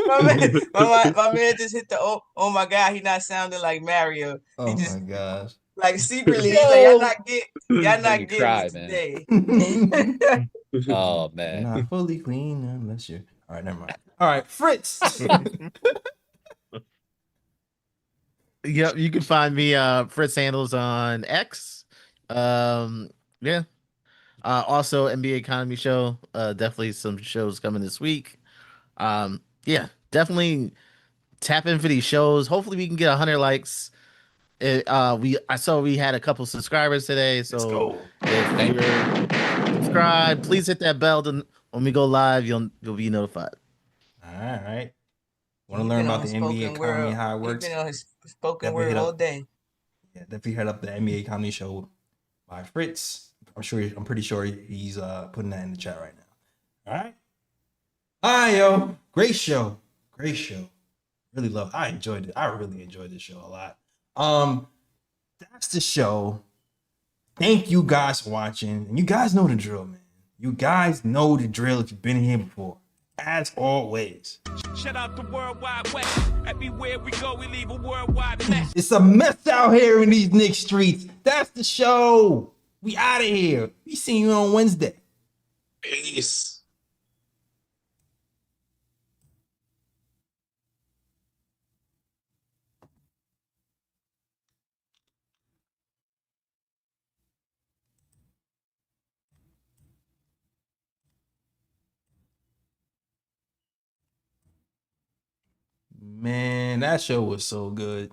My man just hit the oh my God, he not sounding like Mario. Oh my gosh. Like secretly, he's like, y'all not getting it today. Oh man. Not fully clean unless you're all right, never mind. All right, Fritz. Yep, you can find me Fritz handles on X. Yeah. Also NBA Economy Show. Definitely some shows coming this week. Yeah, definitely tap in for these shows. Hopefully we can get 100 likes. I saw we had a couple subscribers today, so if subscribe. Please hit that bell. When we go live, you'll be notified. All right. Want to learn about the NBA economy and how it works? He's been on his spoken Definitely word all day. Yeah, definitely head up the NBA economy show by Fritz. I'm pretty sure he's putting that in the chat right now. All right. All right, yo. Great show. Great show. Really love it. I enjoyed it. I really enjoyed this show a lot. That's the show. Thank you guys for watching. And you guys know the drill, man. You guys know the drill if you've been here before. As always. Shout out the World Wide Web. Everywhere we go, we leave a worldwide mess. It's a mess out here in these Knicks streets. That's the show. We out of here. We see you on Wednesday. Peace. Man, that show was so good.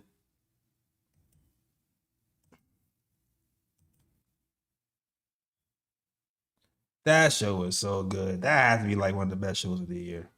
That show was so good. That has to be like one of the best shows of the year.